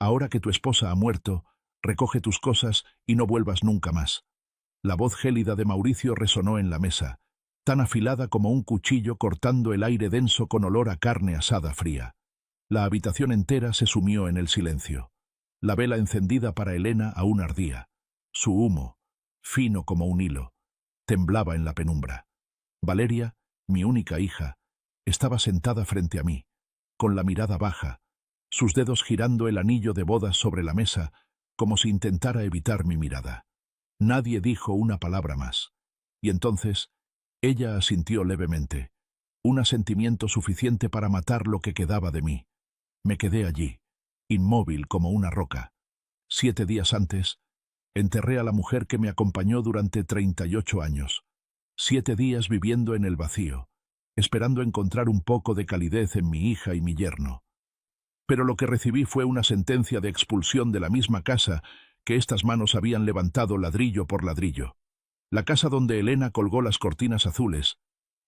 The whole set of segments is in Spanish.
Ahora que tu esposa ha muerto, recoge tus cosas y no vuelvas nunca más. La voz gélida de Mauricio resonó en la mesa, tan afilada como un cuchillo cortando el aire denso con olor a carne asada fría. La habitación entera se sumió en el silencio. La vela encendida para Elena aún ardía. Su humo, fino como un hilo, temblaba en la penumbra. Valeria, mi única hija, estaba sentada frente a mí, con la mirada baja, sus dedos girando el anillo de bodas sobre la mesa, como si intentara evitar mi mirada. Nadie dijo una palabra más. Y entonces, ella asintió levemente, un asentimiento suficiente para matar lo que quedaba de mí. Me quedé allí, inmóvil como una roca. 7 días antes, enterré a la mujer que me acompañó durante 38 años. 7 días viviendo en el vacío, esperando encontrar un poco de calidez en mi hija y mi yerno. Pero lo que recibí fue una sentencia de expulsión de la misma casa que estas manos habían levantado ladrillo por ladrillo. La casa donde Elena colgó las cortinas azules,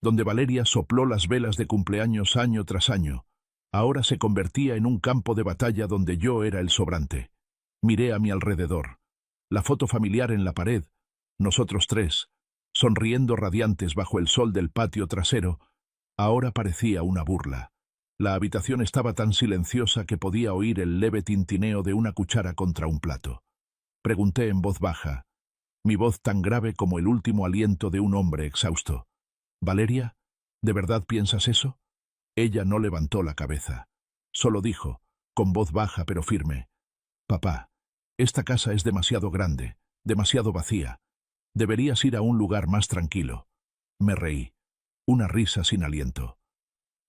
donde Valeria sopló las velas de cumpleaños año tras año, ahora se convertía en un campo de batalla donde yo era el sobrante. Miré a mi alrededor. La foto familiar en la pared, nosotros 3, sonriendo radiantes bajo el sol del patio trasero, ahora parecía una burla. La habitación estaba tan silenciosa que podía oír el leve tintineo de una cuchara contra un plato. Pregunté en voz baja, mi voz tan grave como el último aliento de un hombre exhausto. «Valeria, ¿de verdad piensas eso?» Ella no levantó la cabeza. Solo dijo, con voz baja pero firme, «Papá, esta casa es demasiado grande, demasiado vacía. Deberías ir a un lugar más tranquilo». Me reí. Una risa sin aliento.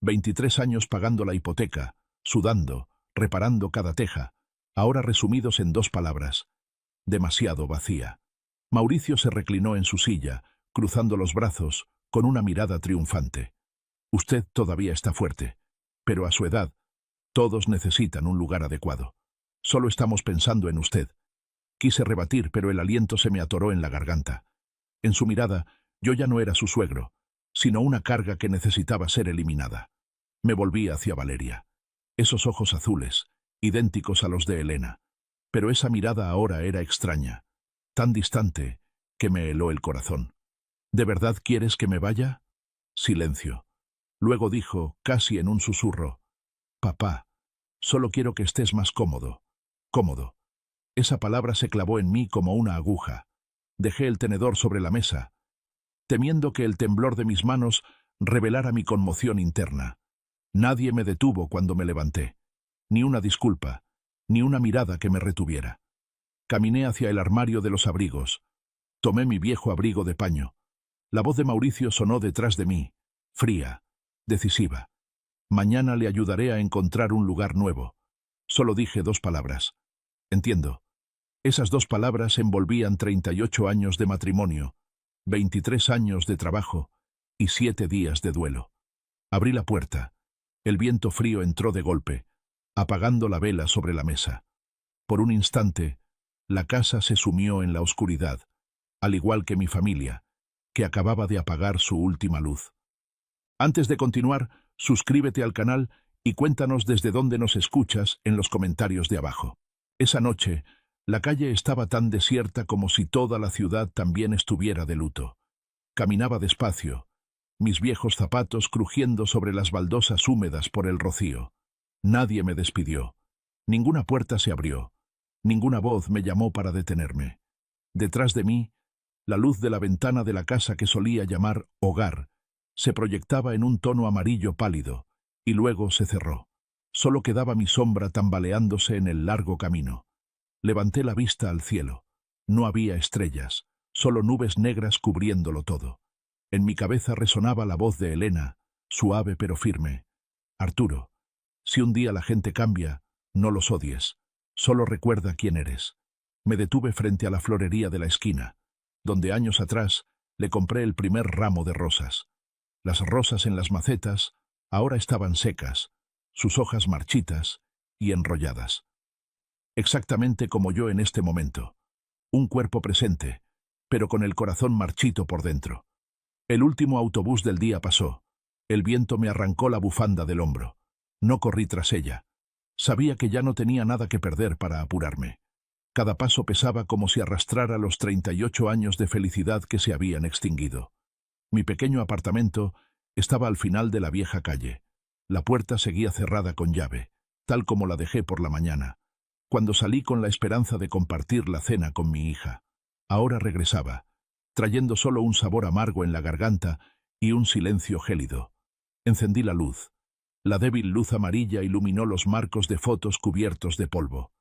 23 años pagando la hipoteca, sudando, reparando cada teja, ahora resumidos en 2 palabras. Demasiado vacía. Mauricio se reclinó en su silla, cruzando los brazos, con una mirada triunfante. Usted todavía está fuerte, pero a su edad, todos necesitan un lugar adecuado. Solo estamos pensando en usted. Quise rebatir, pero el aliento se me atoró en la garganta. En su mirada, yo ya no era su suegro, sino una carga que necesitaba ser eliminada. Me volví hacia Valeria. Esos ojos azules, idénticos a los de Elena. Pero esa mirada ahora era extraña, tan distante, que me heló el corazón. ¿De verdad quieres que me vaya? Silencio. Luego dijo, casi en un susurro, «Papá, solo quiero que estés más cómodo». Cómodo. Esa palabra se clavó en mí como una aguja. Dejé el tenedor sobre la mesa, temiendo que el temblor de mis manos revelara mi conmoción interna. Nadie me detuvo cuando me levanté. Ni una disculpa, ni una mirada que me retuviera. Caminé hacia el armario de los abrigos. Tomé mi viejo abrigo de paño. La voz de Mauricio sonó detrás de mí, fría, decisiva. Mañana le ayudaré a encontrar un lugar nuevo. Solo dije 2 palabras. Entiendo. Esas 2 palabras envolvían 38 años de matrimonio, 23 años de trabajo y 7 días de duelo. Abrí la puerta. El viento frío entró de golpe, apagando la vela sobre la mesa. Por un instante, la casa se sumió en la oscuridad, al igual que mi familia, que acababa de apagar su última luz. Antes de continuar, suscríbete al canal y cuéntanos desde dónde nos escuchas en los comentarios de abajo. Esa noche, la calle estaba tan desierta como si toda la ciudad también estuviera de luto. Caminaba despacio, mis viejos zapatos crujiendo sobre las baldosas húmedas por el rocío. Nadie me despidió. Ninguna puerta se abrió. Ninguna voz me llamó para detenerme. Detrás de mí, la luz de la ventana de la casa que solía llamar hogar se proyectaba en un tono amarillo pálido, y luego se cerró. Solo quedaba mi sombra tambaleándose en el largo camino. Levanté la vista al cielo. No había estrellas, solo nubes negras cubriéndolo todo. En mi cabeza resonaba la voz de Elena, suave pero firme. Arturo, si un día la gente cambia, no los odies. Solo recuerda quién eres. Me detuve frente a la florería de la esquina, donde años atrás le compré el primer ramo de rosas. Las rosas en las macetas ahora estaban secas, sus hojas marchitas y enrolladas. Exactamente como yo en este momento. Un cuerpo presente, pero con el corazón marchito por dentro. El último autobús del día pasó. El viento me arrancó la bufanda del hombro. No corrí tras ella. Sabía que ya no tenía nada que perder para apurarme. Cada paso pesaba como si arrastrara los 38 años de felicidad que se habían extinguido. Mi pequeño apartamento estaba al final de la vieja calle. La puerta seguía cerrada con llave, tal como la dejé por la mañana, cuando salí con la esperanza de compartir la cena con mi hija. Ahora regresaba, trayendo solo un sabor amargo en la garganta y un silencio gélido. Encendí la luz. La débil luz amarilla iluminó los marcos de fotos cubiertos de polvo.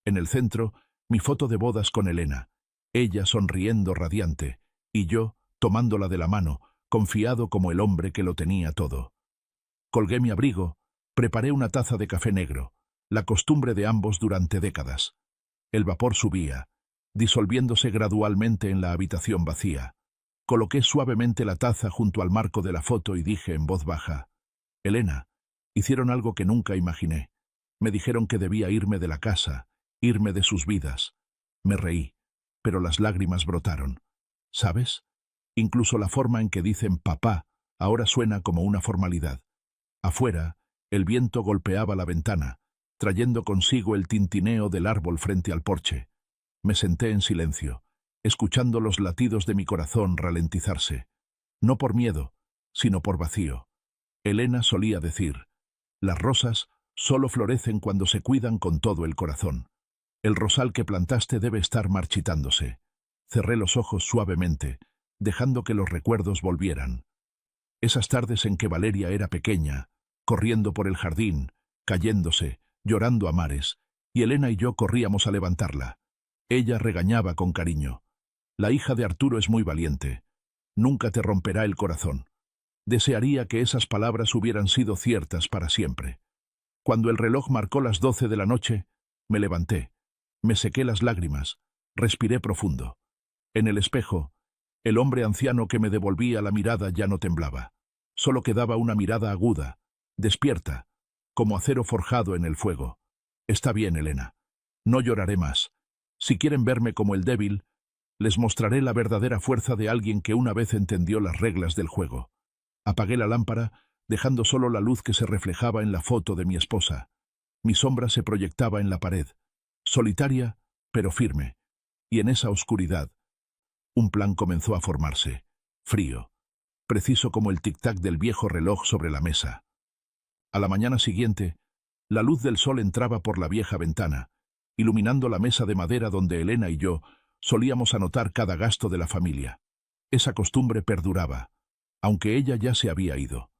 En el centro, mi foto de bodas con Elena, ella sonriendo radiante, y yo, tomándola de la mano, confiado como el hombre que lo tenía todo. Colgué mi abrigo, preparé una taza de café negro, la costumbre de ambos durante décadas. El vapor subía, disolviéndose gradualmente en la habitación vacía. Coloqué suavemente la taza junto al marco de la foto y dije en voz baja: «Elena, hicieron algo que nunca imaginé. Me dijeron que debía irme de la casa, irme de sus vidas». Me reí, pero las lágrimas brotaron. ¿Sabes? Incluso la forma en que dicen papá ahora suena como una formalidad. Afuera, el viento golpeaba la ventana, trayendo consigo el tintineo del árbol frente al porche. Me senté en silencio, escuchando los latidos de mi corazón ralentizarse. No por miedo, sino por vacío. Elena solía decir: «Las rosas solo florecen cuando se cuidan con todo el corazón. El rosal que plantaste debe estar marchitándose». Cerré los ojos suavemente, dejando que los recuerdos volvieran. Esas tardes en que Valeria era pequeña, corriendo por el jardín, cayéndose, llorando a mares, y Elena y yo corríamos a levantarla. Ella regañaba con cariño: «La hija de Arturo es muy valiente. Nunca te romperá el corazón». Desearía que esas palabras hubieran sido ciertas para siempre. Cuando el reloj marcó las 12 de la noche, me levanté, me sequé las lágrimas, respiré profundo. En el espejo, el hombre anciano que me devolvía la mirada ya no temblaba. Solo quedaba una mirada aguda, despierta, como acero forjado en el fuego. «Está bien, Elena. No lloraré más. Si quieren verme como el débil, les mostraré la verdadera fuerza de alguien que una vez entendió las reglas del juego». Apagué la lámpara, dejando solo la luz que se reflejaba en la foto de mi esposa. Mi sombra se proyectaba en la pared, solitaria, pero firme. Y en esa oscuridad, un plan comenzó a formarse, frío, preciso como el tic-tac del viejo reloj sobre la mesa. A la mañana siguiente, la luz del sol entraba por la vieja ventana, iluminando la mesa de madera donde Elena y yo solíamos anotar cada gasto de la familia. Esa costumbre perduraba, aunque ella ya se había ido.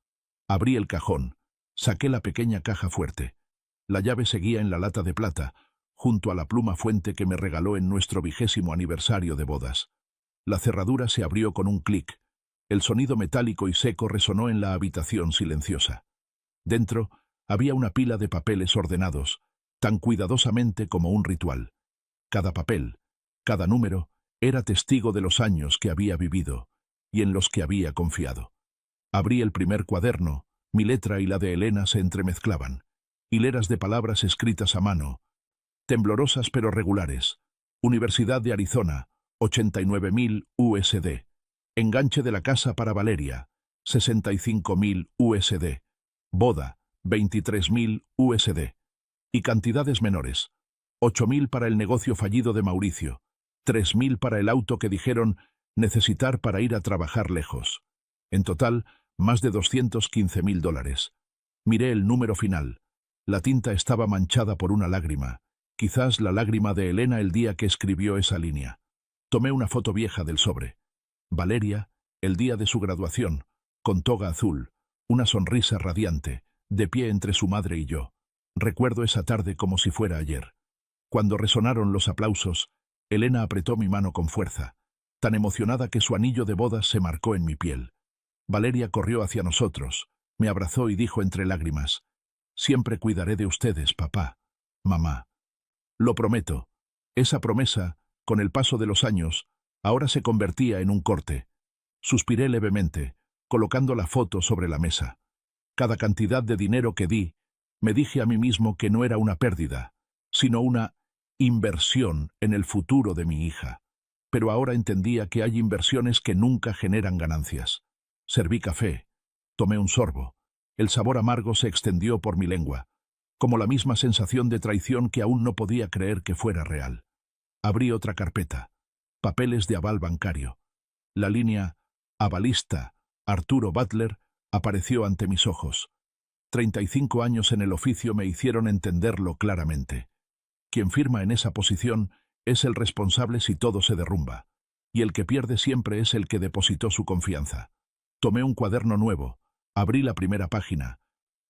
Abrí el cajón, saqué la pequeña caja fuerte. La llave seguía en la lata de plata, junto a la pluma fuente que me regaló en nuestro 20º aniversario de bodas. La cerradura se abrió con un clic. El sonido metálico y seco resonó en la habitación silenciosa. Dentro había una pila de papeles ordenados, tan cuidadosamente como un ritual. Cada papel, cada número, era testigo de los años que había vivido y en los que había confiado. Abrí el primer cuaderno, mi letra y la de Elena se entremezclaban. Hileras de palabras escritas a mano, temblorosas pero regulares. Universidad de Arizona, 89.000 USD. Enganche de la casa para Valeria, 65.000 USD. Boda, 23.000 USD. Y cantidades menores. 8.000 para el negocio fallido de Mauricio. 3.000 para el auto que dijeron necesitar para ir a trabajar lejos. En total, más de $215.000. Miré el número final. La tinta estaba manchada por una lágrima, quizás la lágrima de Elena el día que escribió esa línea. Tomé una foto vieja del sobre. Valeria, el día de su graduación, con toga azul, una sonrisa radiante, de pie entre su madre y yo. Recuerdo esa tarde como si fuera ayer. Cuando resonaron los aplausos, Elena apretó mi mano con fuerza, tan emocionada que su anillo de bodas se marcó en mi piel. Valeria corrió hacia nosotros, me abrazó y dijo entre lágrimas: «Siempre cuidaré de ustedes, papá, mamá». Lo prometo. Esa promesa, con el paso de los años, ahora se convertía en un corte. Suspiré levemente, colocando la foto sobre la mesa. Cada cantidad de dinero que di, me dije a mí mismo que no era una pérdida, sino una inversión en el futuro de mi hija. Pero ahora entendía que hay inversiones que nunca generan ganancias. Serví café, tomé un sorbo. El sabor amargo se extendió por mi lengua. como la misma sensación de traición que aún no podía creer que fuera real. Abrí otra carpeta. Papeles de aval bancario. La línea avalista Arturo Butler apareció ante mis ojos. 35 años en el oficio me hicieron entenderlo claramente. Quien firma en esa posición es el responsable si todo se derrumba, y el que pierde siempre es el que depositó su confianza. Tomé un cuaderno nuevo, abrí la primera página.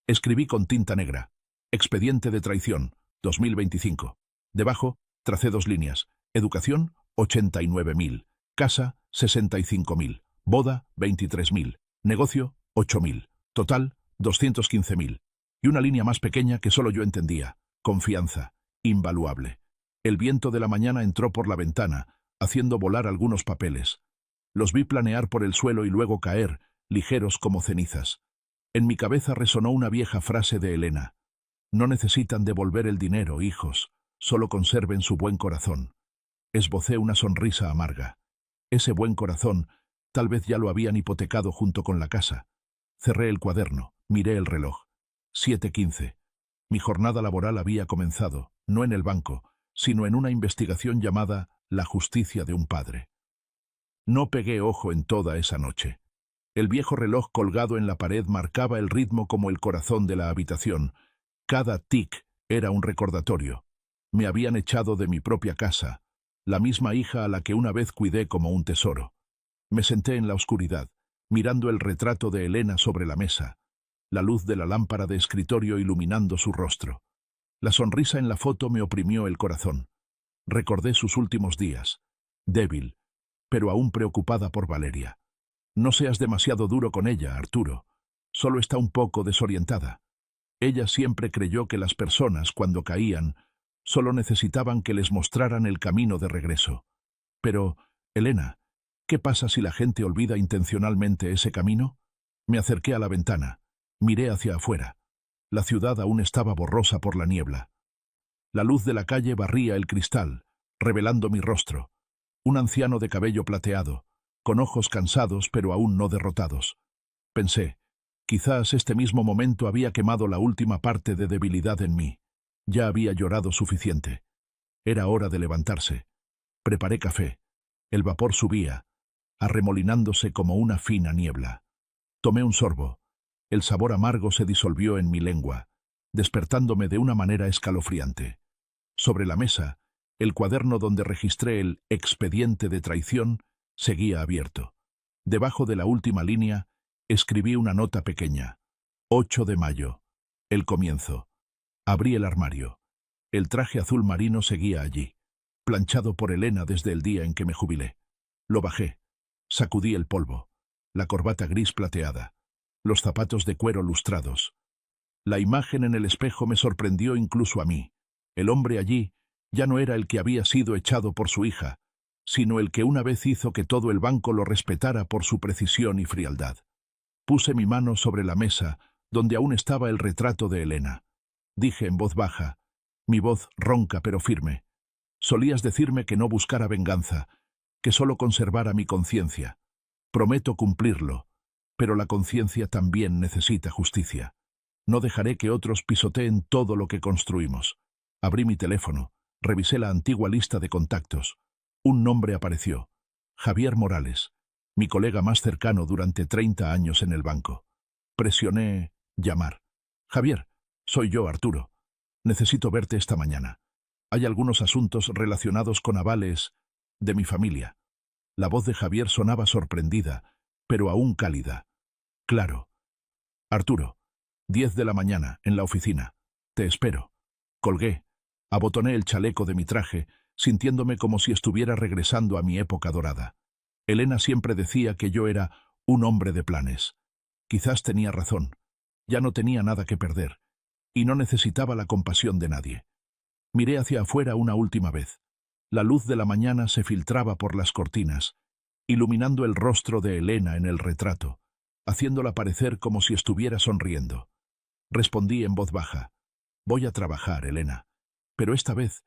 Escribí con tinta negra: Expediente de traición, 2025. Debajo, tracé 2 líneas. Educación, 89.000. Casa, 65.000. Boda, 23.000. Negocio, 8.000. Total, 215.000. Y una línea más pequeña que solo yo entendía: confianza, invaluable. El viento de la mañana entró por la ventana, haciendo volar algunos papeles. Los vi planear por el suelo y luego caer, ligeros como cenizas. En mi cabeza resonó una vieja frase de Elena: no necesitan devolver el dinero, hijos, solo conserven su buen corazón. Esbocé una sonrisa amarga. Ese buen corazón tal vez ya lo habían hipotecado junto con la casa. Cerré el cuaderno, miré el reloj. 7:15. Mi jornada laboral había comenzado, no en el banco, sino en una investigación llamada La justicia de un padre. No pegué ojo en toda esa noche. El viejo reloj colgado en la pared marcaba el ritmo como el corazón de la habitación. Cada tic era un recordatorio. Me habían echado de mi propia casa, la misma hija a la que una vez cuidé como un tesoro. Me senté en la oscuridad, mirando el retrato de Elena sobre la mesa, la luz de la lámpara de escritorio iluminando su rostro. La sonrisa en la foto me oprimió el corazón. Recordé sus últimos días, débil, pero aún preocupada por Valeria. No seas demasiado duro con ella, Arturo. Solo está un poco desorientada. Ella siempre creyó que las personas, cuando caían, solo necesitaban que les mostraran el camino de regreso. Pero, Elena, ¿qué pasa si la gente olvida intencionalmente ese camino? Me acerqué a la ventana. Miré hacia afuera. La ciudad aún estaba borrosa por la niebla. La luz de la calle barría el cristal, revelando mi rostro. Un anciano de cabello plateado, con ojos cansados pero aún no derrotados. Pensé, quizás este mismo momento había quemado la última parte de debilidad en mí. Ya había llorado suficiente. Era hora de levantarse. Preparé café. El vapor subía, arremolinándose como una fina niebla. Tomé un sorbo. El sabor amargo se disolvió en mi lengua, despertándome de una manera escalofriante. Sobre la mesa, el cuaderno donde registré el expediente de traición seguía abierto. Debajo de la última línea, escribí una nota pequeña. 8 de mayo. El comienzo. Abrí el armario. El traje azul marino seguía allí, planchado por Elena desde el día en que me jubilé. Lo bajé. Sacudí el polvo. La corbata gris plateada. Los zapatos de cuero lustrados. La imagen en el espejo me sorprendió incluso a mí. El hombre allí ya no era el que había sido echado por su hija, sino el que una vez hizo que todo el banco lo respetara por su precisión y frialdad. Puse mi mano sobre la mesa, donde aún estaba el retrato de Elena. Dije en voz baja, mi voz ronca pero firme: solías decirme que no buscara venganza, que solo conservara mi conciencia. Prometo cumplirlo, pero la conciencia también necesita justicia. No dejaré que otros pisoteen todo lo que construimos. Abrí mi teléfono, revisé la antigua lista de contactos. Un nombre apareció: Javier Morales, mi colega más cercano durante 30 años en el banco. Presioné llamar. Javier, soy yo, Arturo. Necesito verte esta mañana. Hay algunos asuntos relacionados con avales de mi familia. La voz de Javier sonaba sorprendida, pero aún cálida. Claro. Arturo, 10 de la mañana, en la oficina. Te espero. Colgué. Abotoné el chaleco de mi traje, sintiéndome como si estuviera regresando a mi época dorada. Elena siempre decía que yo era un hombre de planes. Quizás tenía razón. Ya no tenía nada que perder, y no necesitaba la compasión de nadie. Miré hacia afuera una última vez. La luz de la mañana se filtraba por las cortinas, iluminando el rostro de Elena en el retrato, haciéndola parecer como si estuviera sonriendo. Respondí en voz baja: voy a trabajar, Elena, pero esta vez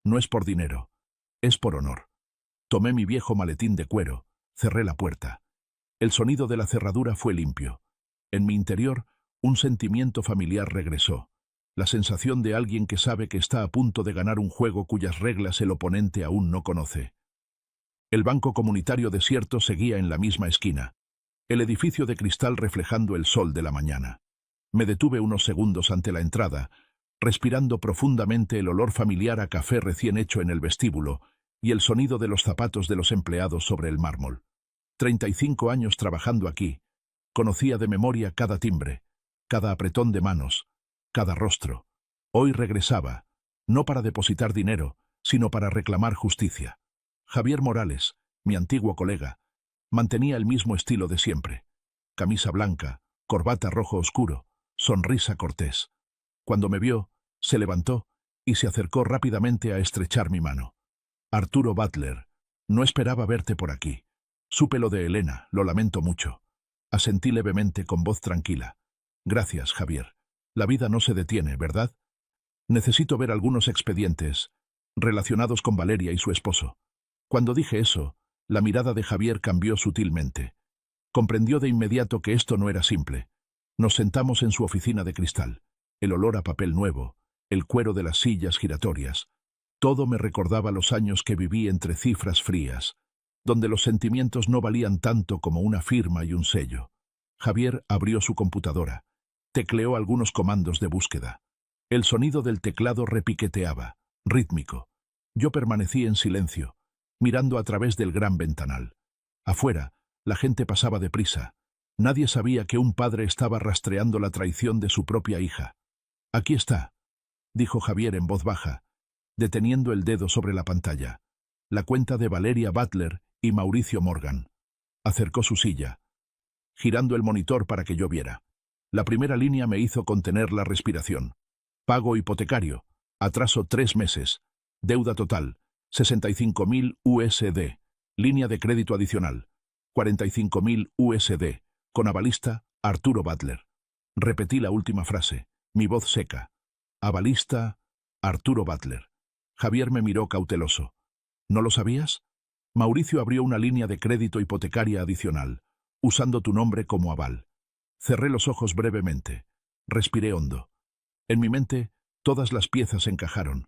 no es por dinero, es por honor. Tomé mi viejo maletín de cuero, cerré la puerta. El sonido de la cerradura fue limpio. En mi interior, un sentimiento familiar regresó. la sensación de alguien que sabe que está a punto de ganar un juego cuyas reglas el oponente aún no conoce. El banco comunitario desierto seguía en la misma esquina, el edificio de cristal reflejando el sol de la mañana. Me detuve unos segundos ante la entrada, respirando profundamente el olor familiar a café recién hecho en el vestíbulo y el sonido de los zapatos de los empleados sobre el mármol. 35 años trabajando aquí, conocía de memoria cada timbre, cada apretón de manos, cada rostro. Hoy regresaba, no para depositar dinero, sino para reclamar justicia. Javier Morales, mi antiguo colega, mantenía el mismo estilo de siempre. Camisa blanca, corbata rojo oscuro, sonrisa cortés. Cuando me vio, se levantó y se acercó rápidamente a estrechar mi mano. Arturo Butler, no esperaba verte por aquí. Supe lo de Elena, lo lamento mucho. Asentí levemente con voz tranquila. Gracias, Javier. La vida no se detiene, ¿verdad? Necesito ver algunos expedientes relacionados con Valeria y su esposo. Cuando dije eso, la mirada de Javier cambió sutilmente. Comprendió de inmediato que esto no era simple. Nos sentamos en su oficina de cristal. El olor a papel nuevo, el cuero de las sillas giratorias. Todo me recordaba los años que viví entre cifras frías, donde los sentimientos no valían tanto como una firma y un sello. Javier abrió su computadora. Tecleó algunos comandos de búsqueda. El sonido del teclado repiqueteaba, rítmico. Yo permanecí en silencio, mirando a través del gran ventanal. Afuera, la gente pasaba deprisa. Nadie sabía que un padre estaba rastreando la traición de su propia hija. Aquí está, dijo Javier en voz baja, deteniendo el dedo sobre la pantalla. La cuenta de Valeria Butler y Mauricio Morgan. Acercó su silla, girando el monitor para que yo viera. La primera línea me hizo contener la respiración. Pago hipotecario, atraso 3 meses, deuda total, 65.000 USD, línea de crédito adicional, 45.000 USD, con avalista, Arturo Butler. Repetí la última frase, mi voz seca. Avalista, Arturo Butler. Javier me miró cauteloso. ¿No lo sabías? Mauricio abrió una línea de crédito hipotecaria adicional, usando tu nombre como aval. Cerré los ojos brevemente. Respiré hondo. En mi mente, todas las piezas encajaron.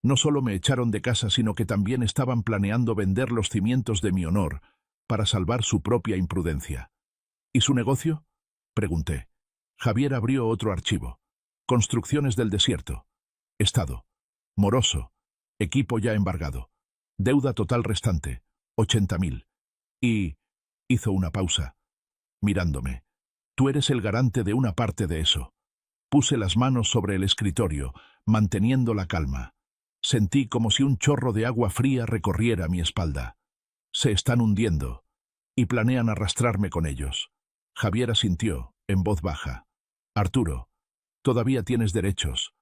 No solo me echaron de casa, sino que también estaban planeando vender los cimientos de mi honor para salvar su propia imprudencia. ¿Y su negocio? Pregunté. Javier abrió otro archivo. Construcciones del desierto. Estado. Moroso. Equipo ya embargado. Deuda total restante. 80.000. Y... hizo una pausa, mirándome. Tú eres el garante de una parte de eso. Puse las manos sobre el escritorio, manteniendo la calma. Sentí como si un chorro de agua fría recorriera mi espalda. Se están hundiendo, y planean arrastrarme con ellos. Javier asintió, en voz baja. Arturo, todavía tienes derechos.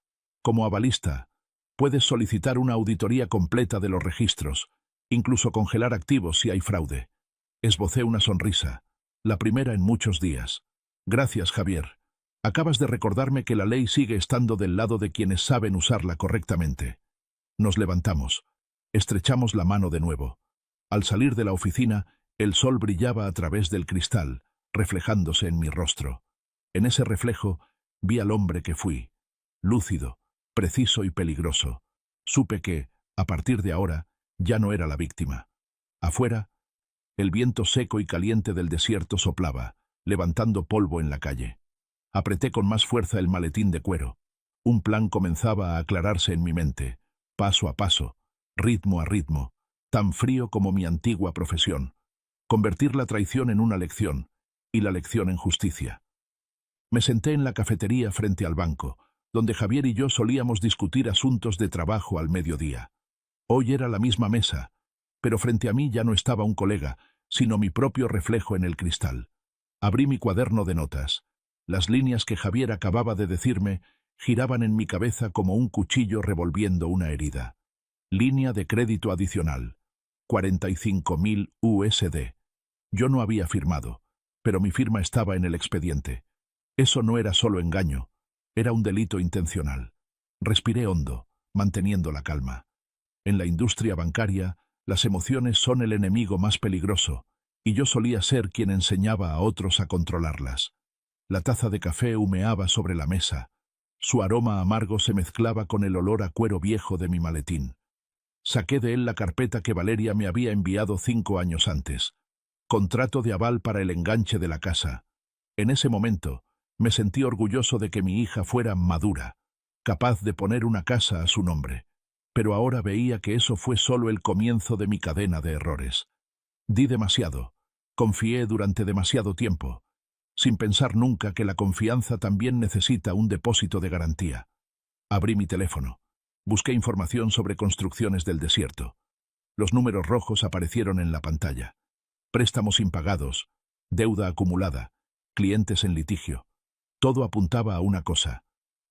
Como avalista, puedes solicitar una auditoría completa de los registros, incluso congelar activos si hay fraude. Esbocé una sonrisa, la primera en muchos días. Gracias, Javier. Acabas de recordarme que la ley sigue estando del lado de quienes saben usarla correctamente. Nos levantamos. Estrechamos la mano de nuevo. Al salir de la oficina, el sol brillaba a través del cristal, reflejándose en mi rostro. En ese reflejo, vi al hombre que fui. Lúcido, preciso y peligroso. Supe que, a partir de ahora, ya no era la víctima. Afuera, el viento seco y caliente del desierto soplaba, levantando polvo en la calle. Apreté con más fuerza el maletín de cuero. Un plan comenzaba a aclararse en mi mente, paso a paso, ritmo a ritmo, tan frío como mi antigua profesión. Convertir la traición en una lección, y la lección en justicia. Me senté en la cafetería frente al banco, donde Javier y yo solíamos discutir asuntos de trabajo al mediodía. Hoy era la misma mesa, pero frente a mí ya no estaba un colega, sino mi propio reflejo en el cristal. Abrí mi cuaderno de notas. Las líneas que Javier acababa de decirme giraban en mi cabeza como un cuchillo revolviendo una herida. Línea de crédito adicional. 45.000 USD. Yo no había firmado, pero mi firma estaba en el expediente. Eso no era solo engaño, era un delito intencional. Respiré hondo, manteniendo la calma. En la industria bancaria, las emociones son el enemigo más peligroso, y yo solía ser quien enseñaba a otros a controlarlas. La taza de café humeaba sobre la mesa. Su aroma amargo se mezclaba con el olor a cuero viejo de mi maletín. Saqué de él la carpeta que Valeria me había enviado 5 años antes. Contrato de aval para el enganche de la casa. En ese momento, me sentí orgulloso de que mi hija fuera madura, capaz de poner una casa a su nombre. Pero ahora veía que eso fue solo el comienzo de mi cadena de errores. Di demasiado, confié durante demasiado tiempo, sin pensar nunca que la confianza también necesita un depósito de garantía. Abrí mi teléfono. Busqué información sobre construcciones del desierto. Los números rojos aparecieron en la pantalla. Préstamos impagados, deuda acumulada, clientes en litigio. Todo apuntaba a una cosa.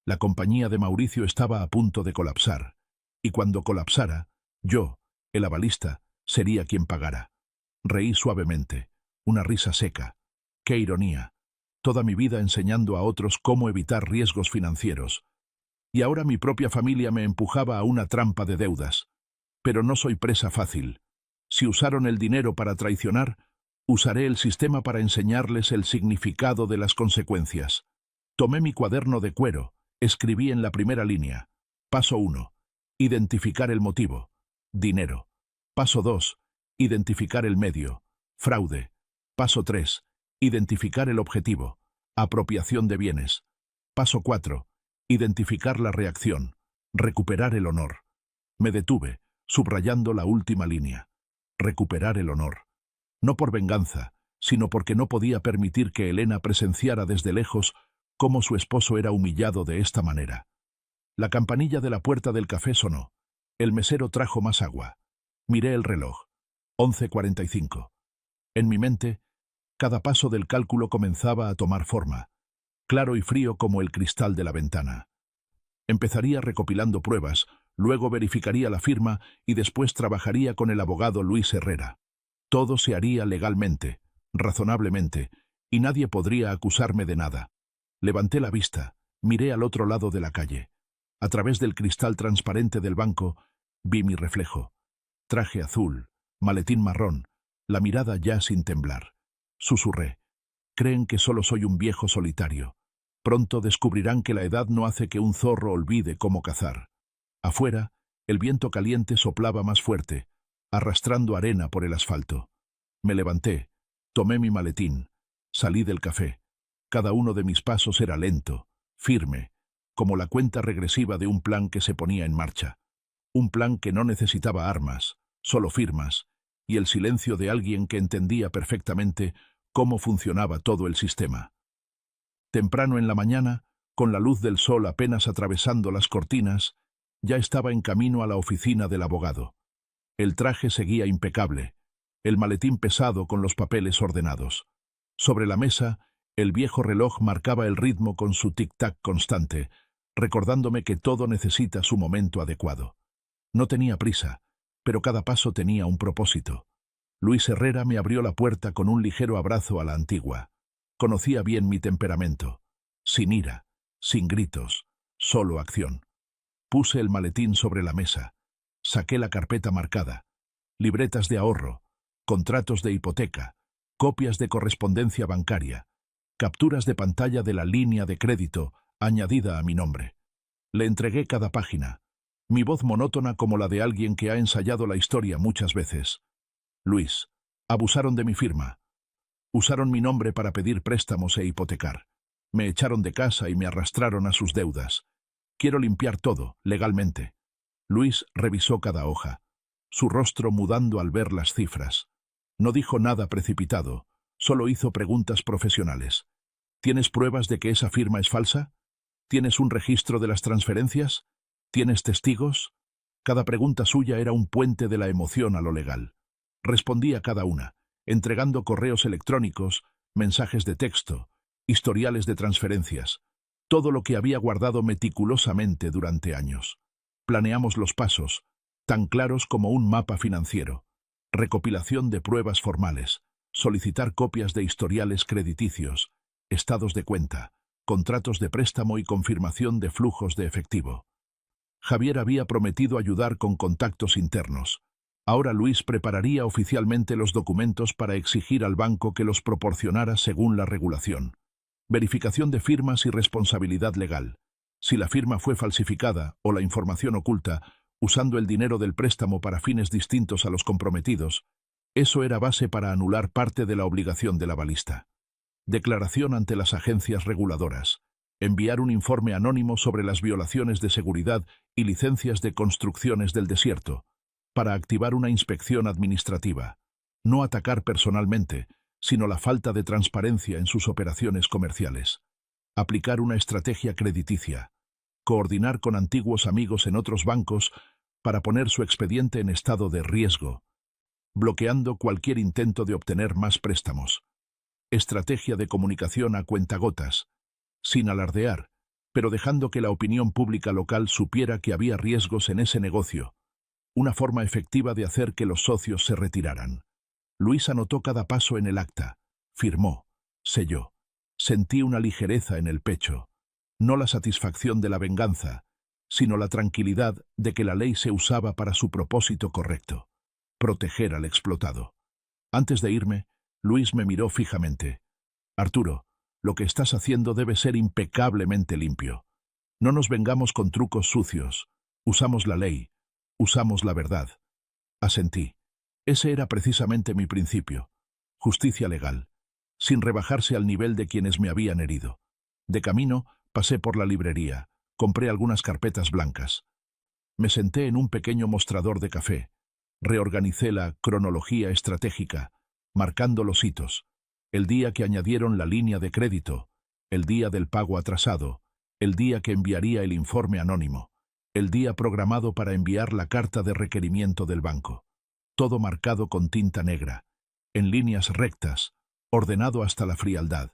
La compañía de Mauricio estaba a punto de colapsar. Y cuando colapsara, yo, el avalista, sería quien pagara. Reí suavemente, una risa seca. ¡Qué ironía! Toda mi vida enseñando a otros cómo evitar riesgos financieros. Y ahora mi propia familia me empujaba a una trampa de deudas. Pero no soy presa fácil. Si usaron el dinero para traicionar, usaré el sistema para enseñarles el significado de las consecuencias. Tomé mi cuaderno de cuero, escribí en la primera línea. Paso 1. Identificar el motivo. Dinero. Paso 2. Identificar el medio. Fraude. Paso 3. Identificar el objetivo. Apropiación de bienes. Paso 4. Identificar la reacción. Recuperar el honor. Me detuve, subrayando la última línea. Recuperar el honor. No por venganza, sino porque no podía permitir que Elena presenciara desde lejos cómo su esposo era humillado de esta manera. La campanilla de la puerta del café sonó. El mesero trajo más agua. Miré el reloj. 11:45. En mi mente, cada paso del cálculo comenzaba a tomar forma, claro y frío como el cristal de la ventana. Empezaría recopilando pruebas, luego verificaría la firma y después trabajaría con el abogado Luis Herrera. Todo se haría legalmente, razonablemente, y nadie podría acusarme de nada. Levanté la vista, miré al otro lado de la calle. A través del cristal transparente del banco, vi mi reflejo. Traje azul, maletín marrón, la mirada ya sin temblar. Susurré. Creen que solo soy un viejo solitario. Pronto descubrirán que la edad no hace que un zorro olvide cómo cazar. Afuera, el viento caliente soplaba más fuerte, arrastrando arena por el asfalto. Me levanté, tomé mi maletín, salí del café. Cada uno de mis pasos era lento, firme, como la cuenta regresiva de un plan que se ponía en marcha. Un plan que no necesitaba armas, solo firmas, y el silencio de alguien que entendía perfectamente cómo funcionaba todo el sistema. Temprano en la mañana, con la luz del sol apenas atravesando las cortinas, ya estaba en camino a la oficina del abogado. El traje seguía impecable, el maletín pesado con los papeles ordenados. Sobre la mesa, el viejo reloj marcaba el ritmo con su tic-tac constante, recordándome que todo necesita su momento adecuado. No tenía prisa, pero cada paso tenía un propósito. Luis Herrera me abrió la puerta con un ligero abrazo a la antigua. Conocía bien mi temperamento. Sin ira, sin gritos, solo acción. Puse el maletín sobre la mesa. Saqué la carpeta marcada. Libretas de ahorro, contratos de hipoteca, copias de correspondencia bancaria, capturas de pantalla de la línea de crédito añadida a mi nombre. Le entregué cada página, mi voz monótona como la de alguien que ha ensayado la historia muchas veces. Luis, abusaron de mi firma. Usaron mi nombre para pedir préstamos e hipotecar. Me echaron de casa y me arrastraron a sus deudas. Quiero limpiar todo, legalmente. Luis revisó cada hoja, su rostro mudando al ver las cifras. No dijo nada precipitado, solo hizo preguntas profesionales. ¿Tienes pruebas de que esa firma es falsa? ¿Tienes un registro de las transferencias? ¿Tienes testigos? Cada pregunta suya era un puente de la emoción a lo legal. Respondí a cada una, entregando correos electrónicos, mensajes de texto, historiales de transferencias, todo lo que había guardado meticulosamente durante años. Planeamos los pasos, tan claros como un mapa financiero. Recopilación de pruebas formales, solicitar copias de historiales crediticios, estados de cuenta, contratos de préstamo y confirmación de flujos de efectivo. Javier había prometido ayudar con contactos internos. Ahora Luis prepararía oficialmente los documentos para exigir al banco que los proporcionara según la regulación. Verificación de firmas y responsabilidad legal. Si la firma fue falsificada o la información oculta, usando el dinero del préstamo para fines distintos a los comprometidos, eso era base para anular parte de la obligación de la balista. Declaración ante las agencias reguladoras. Enviar un informe anónimo sobre las violaciones de seguridad y licencias de construcciones del desierto, para activar una inspección administrativa. No atacar personalmente, sino la falta de transparencia en sus operaciones comerciales. Aplicar una estrategia crediticia. Coordinar con antiguos amigos en otros bancos para poner su expediente en estado de riesgo, bloqueando cualquier intento de obtener más préstamos. Estrategia de comunicación a cuentagotas, sin alardear, pero dejando que la opinión pública local supiera que había riesgos en ese negocio. Una forma efectiva de hacer que los socios se retiraran. Luis anotó cada paso en el acta, firmó, selló. Sentí una ligereza en el pecho, no la satisfacción de la venganza, sino la tranquilidad de que la ley se usaba para su propósito correcto, proteger al explotado. Antes de irme, Luis me miró fijamente. Arturo, lo que estás haciendo debe ser impecablemente limpio. No nos vengamos con trucos sucios. Usamos la ley, usamos la verdad. Asentí. Ese era precisamente mi principio. Justicia legal, sin rebajarse al nivel de quienes me habían herido. De camino, pasé por la librería, compré algunas carpetas blancas. Me senté en un pequeño mostrador de café. Reorganicé la cronología estratégica, marcando los hitos. El día que añadieron la línea de crédito, el día del pago atrasado, el día que enviaría el informe anónimo, el día programado para enviar la carta de requerimiento del banco. Todo marcado con tinta negra, en líneas rectas, ordenado hasta la frialdad.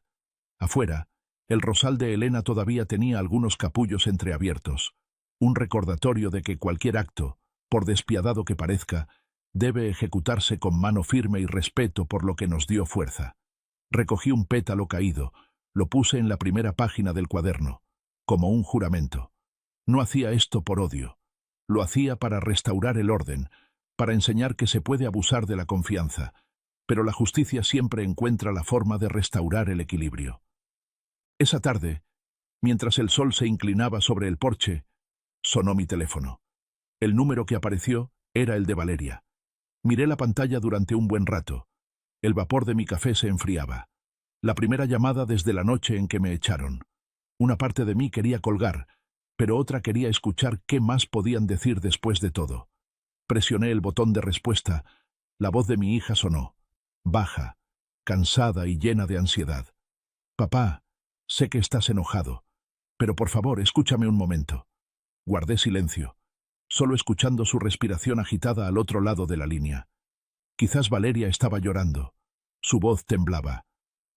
Afuera, el rosal de Elena todavía tenía algunos capullos entreabiertos, un recordatorio de que cualquier acto, por despiadado que parezca, debe ejecutarse con mano firme y respeto por lo que nos dio fuerza. Recogí un pétalo caído, lo puse en la primera página del cuaderno, como un juramento. No hacía esto por odio, lo hacía para restaurar el orden, para enseñar que se puede abusar de la confianza, pero la justicia siempre encuentra la forma de restaurar el equilibrio. Esa tarde, mientras el sol se inclinaba sobre el porche, sonó mi teléfono. El número que apareció era el de Valeria. Miré la pantalla durante un buen rato. El vapor de mi café se enfriaba. La primera llamada desde la noche en que me echaron. Una parte de mí quería colgar, pero otra quería escuchar qué más podían decir después de todo. Presioné el botón de respuesta. La voz de mi hija sonó, baja, cansada y llena de ansiedad. «Papá, sé que estás enojado, pero por favor, escúchame un momento». Guardé silencio, solo escuchando su respiración agitada al otro lado de la línea. Quizás Valeria estaba llorando. Su voz temblaba.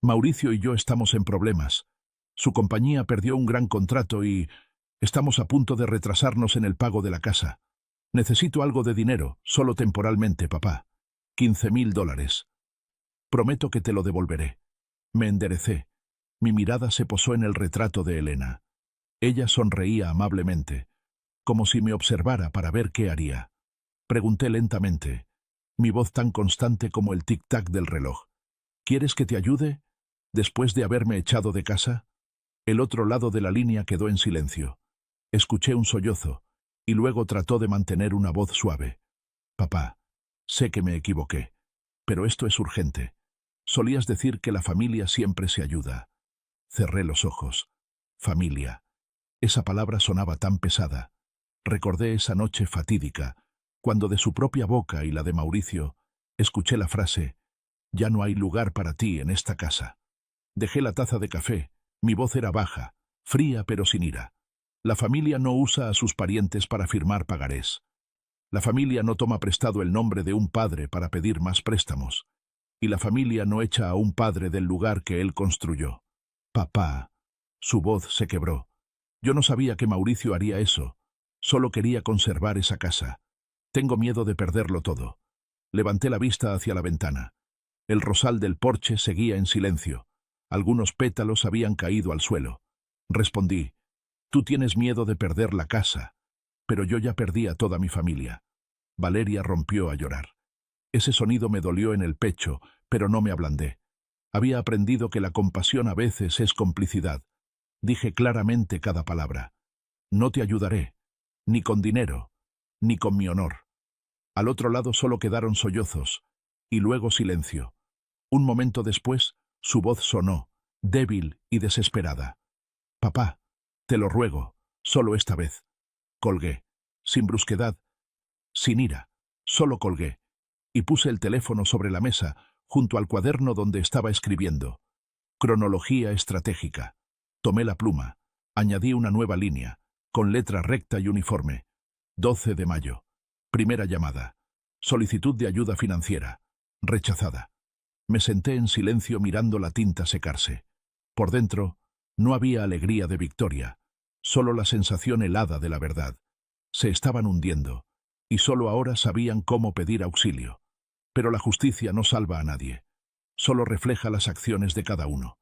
«Mauricio y yo estamos en problemas. Su compañía perdió un gran contrato y estamos a punto de retrasarnos en el pago de la casa. Necesito algo de dinero, solo temporalmente, papá. $15,000. Prometo que te lo devolveré». Me enderecé. Mi mirada se posó en el retrato de Elena. Ella sonreía amablemente, como si me observara para ver qué haría. Pregunté lentamente, mi voz tan constante como el tic-tac del reloj. «¿Quieres que te ayude? ¿Después de haberme echado de casa?» El otro lado de la línea quedó en silencio. Escuché un sollozo, y luego trató de mantener una voz suave. «Papá, sé que me equivoqué, pero esto es urgente. Solías decir que la familia siempre se ayuda». Cerré los ojos. Familia. Esa palabra sonaba tan pesada. Recordé esa noche fatídica, cuando de su propia boca y la de Mauricio, escuché la frase, «Ya no hay lugar para ti en esta casa». Dejé la taza de café. Mi voz era baja, fría pero sin ira. La familia no usa a sus parientes para firmar pagarés. La familia no toma prestado el nombre de un padre para pedir más préstamos. Y la familia no echa a un padre del lugar que él construyó. «Papá». Su voz se quebró. Yo no sabía que Mauricio haría eso. Solo quería conservar esa casa. Tengo miedo de perderlo todo. Levanté la vista hacia la ventana. El rosal del porche seguía en silencio. Algunos pétalos habían caído al suelo. Respondí, «Tú tienes miedo de perder la casa, pero yo ya perdí a toda mi familia». Valeria rompió a llorar. Ese sonido me dolió en el pecho, pero no me ablandé. Había aprendido que la compasión a veces es complicidad. Dije claramente cada palabra. No te ayudaré, ni con dinero, ni con mi honor. Al otro lado solo quedaron sollozos, y luego silencio. Un momento después, su voz sonó, débil y desesperada. Papá, te lo ruego, solo esta vez. Colgué, sin brusquedad, sin ira, solo colgué, y puse el teléfono sobre la mesa, junto al cuaderno donde estaba escribiendo. Cronología estratégica. Tomé la pluma, añadí una nueva línea, con letra recta y uniforme. 12 de mayo. Primera llamada. Solicitud de ayuda financiera. Rechazada. Me senté en silencio mirando la tinta secarse. Por dentro, no había alegría de victoria, solo la sensación helada de la verdad. Se estaban hundiendo, y solo ahora sabían cómo pedir auxilio. Pero la justicia no salva a nadie, solo refleja las acciones de cada uno.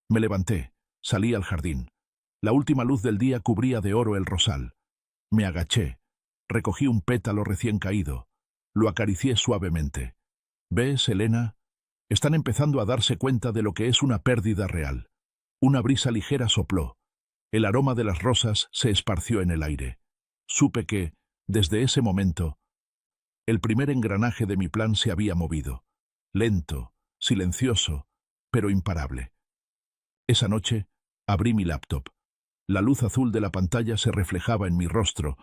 Me levanté, salí al jardín. La última luz del día cubría de oro el rosal. Me agaché, recogí un pétalo recién caído, lo acaricié suavemente. ¿Ves, Elena? Están empezando a darse cuenta de lo que es una pérdida real. Una brisa ligera sopló. El aroma de las rosas se esparció en el aire. Supe que, desde ese momento, el primer engranaje de mi plan se había movido. Lento, silencioso, pero imparable. Esa noche, abrí mi laptop. La luz azul de la pantalla se reflejaba en mi rostro,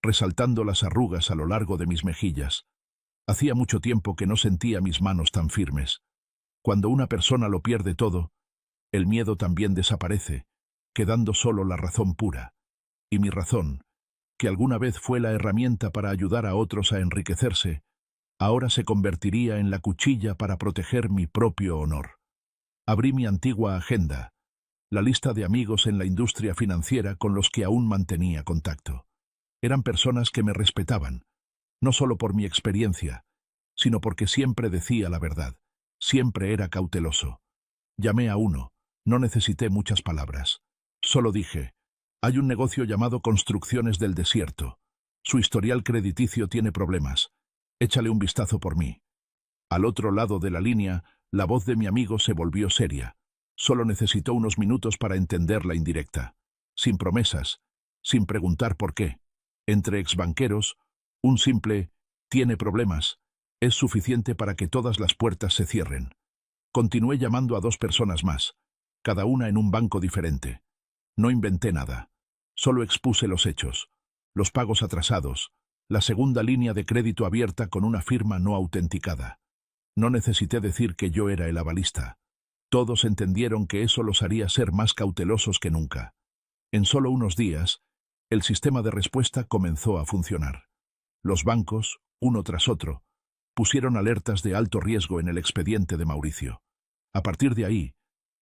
resaltando las arrugas a lo largo de mis mejillas. Hacía mucho tiempo que no sentía mis manos tan firmes. Cuando una persona lo pierde todo, el miedo también desaparece, quedando solo la razón pura. Y mi razón, que alguna vez fue la herramienta para ayudar a otros a enriquecerse, ahora se convertiría en la cuchilla para proteger mi propio honor. Abrí mi antigua agenda, la lista de amigos en la industria financiera con los que aún mantenía contacto. Eran personas que me respetaban, no solo por mi experiencia, sino porque siempre decía la verdad, siempre era cauteloso. Llamé a uno, no necesité muchas palabras. Solo dije, hay un negocio llamado Construcciones del Desierto. Su historial crediticio tiene problemas. Échale un vistazo por mí. Al otro lado de la línea, la voz de mi amigo se volvió seria. Solo necesitó unos minutos para entender la indirecta. Sin promesas, sin preguntar por qué. Entre exbanqueros, un simple «tiene problemas» es suficiente para que todas las puertas se cierren. Continué llamando a 2 personas más, cada una en un banco diferente. No inventé nada, solo expuse los hechos, los pagos atrasados, la segunda línea de crédito abierta con una firma no autenticada. No necesité decir que yo era el avalista. Todos entendieron que eso los haría ser más cautelosos que nunca. En solo unos días, el sistema de respuesta comenzó a funcionar. Los bancos, uno tras otro, pusieron alertas de alto riesgo en el expediente de Mauricio. A partir de ahí,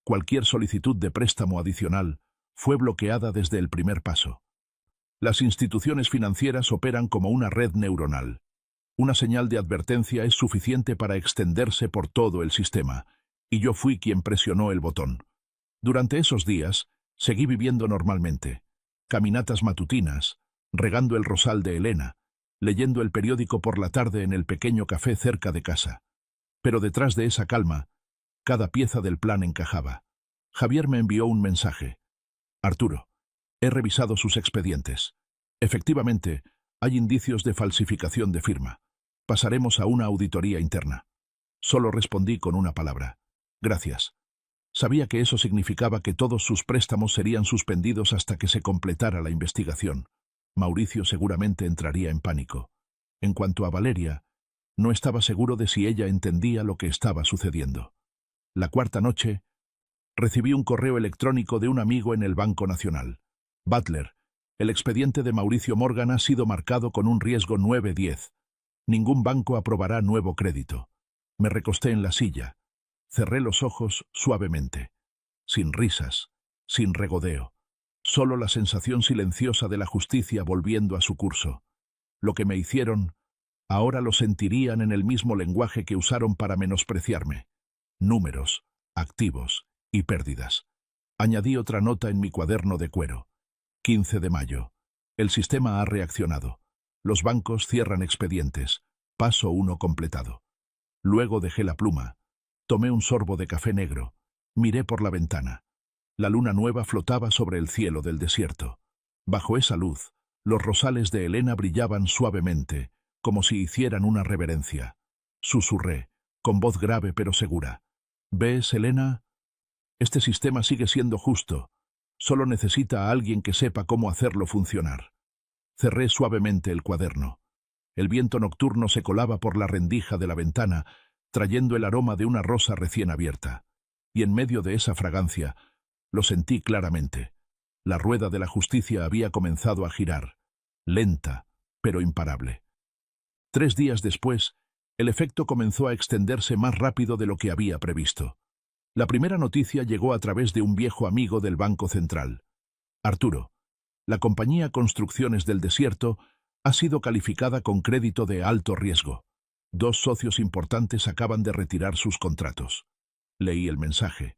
cualquier solicitud de préstamo adicional fue bloqueada desde el primer paso. Las instituciones financieras operan como una red neuronal. Una señal de advertencia es suficiente para extenderse por todo el sistema, y yo fui quien presionó el botón. Durante esos días, seguí viviendo normalmente. Caminatas matutinas, regando el rosal de Elena, leyendo el periódico por la tarde en el pequeño café cerca de casa. Pero detrás de esa calma, cada pieza del plan encajaba. Javier me envió un mensaje. Arturo, he revisado sus expedientes. Efectivamente, hay indicios de falsificación de firma. Pasaremos a una auditoría interna. Solo respondí con una palabra. Gracias. Sabía que eso significaba que todos sus préstamos serían suspendidos hasta que se completara la investigación. Mauricio seguramente entraría en pánico. En cuanto a Valeria, no estaba seguro de si ella entendía lo que estaba sucediendo. La cuarta noche, recibí un correo electrónico de un amigo en el Banco Nacional. Butler, el expediente de Mauricio Morgan ha sido marcado con un riesgo 9-10. Ningún banco aprobará nuevo crédito. Me recosté en la silla. Cerré los ojos suavemente. Sin risas, sin regodeo. Solo la sensación silenciosa de la justicia volviendo a su curso. Lo que me hicieron, ahora lo sentirían en el mismo lenguaje que usaron para menospreciarme. Números, activos y pérdidas. Añadí otra nota en mi cuaderno de cuero. 15 de mayo. El sistema ha reaccionado. Los bancos cierran expedientes. Paso 1 completado. Luego dejé la pluma. Tomé un sorbo de café negro. Miré por la ventana. La luna nueva flotaba sobre el cielo del desierto. Bajo esa luz, los rosales de Elena brillaban suavemente, como si hicieran una reverencia. Susurré, con voz grave pero segura. ¿Ves, Elena? Este sistema sigue siendo justo. Solo necesita a alguien que sepa cómo hacerlo funcionar. Cerré suavemente el cuaderno. El viento nocturno se colaba por la rendija de la ventana, trayendo el aroma de una rosa recién abierta. Y en medio de esa fragancia, lo sentí claramente. La rueda de la justicia había comenzado a girar, lenta, pero imparable. 3 días después, el efecto comenzó a extenderse más rápido de lo que había previsto. La primera noticia llegó a través de un viejo amigo del Banco Central. Arturo, la compañía Construcciones del Desierto ha sido calificada con crédito de alto riesgo. 2 socios importantes acaban de retirar sus contratos. Leí el mensaje.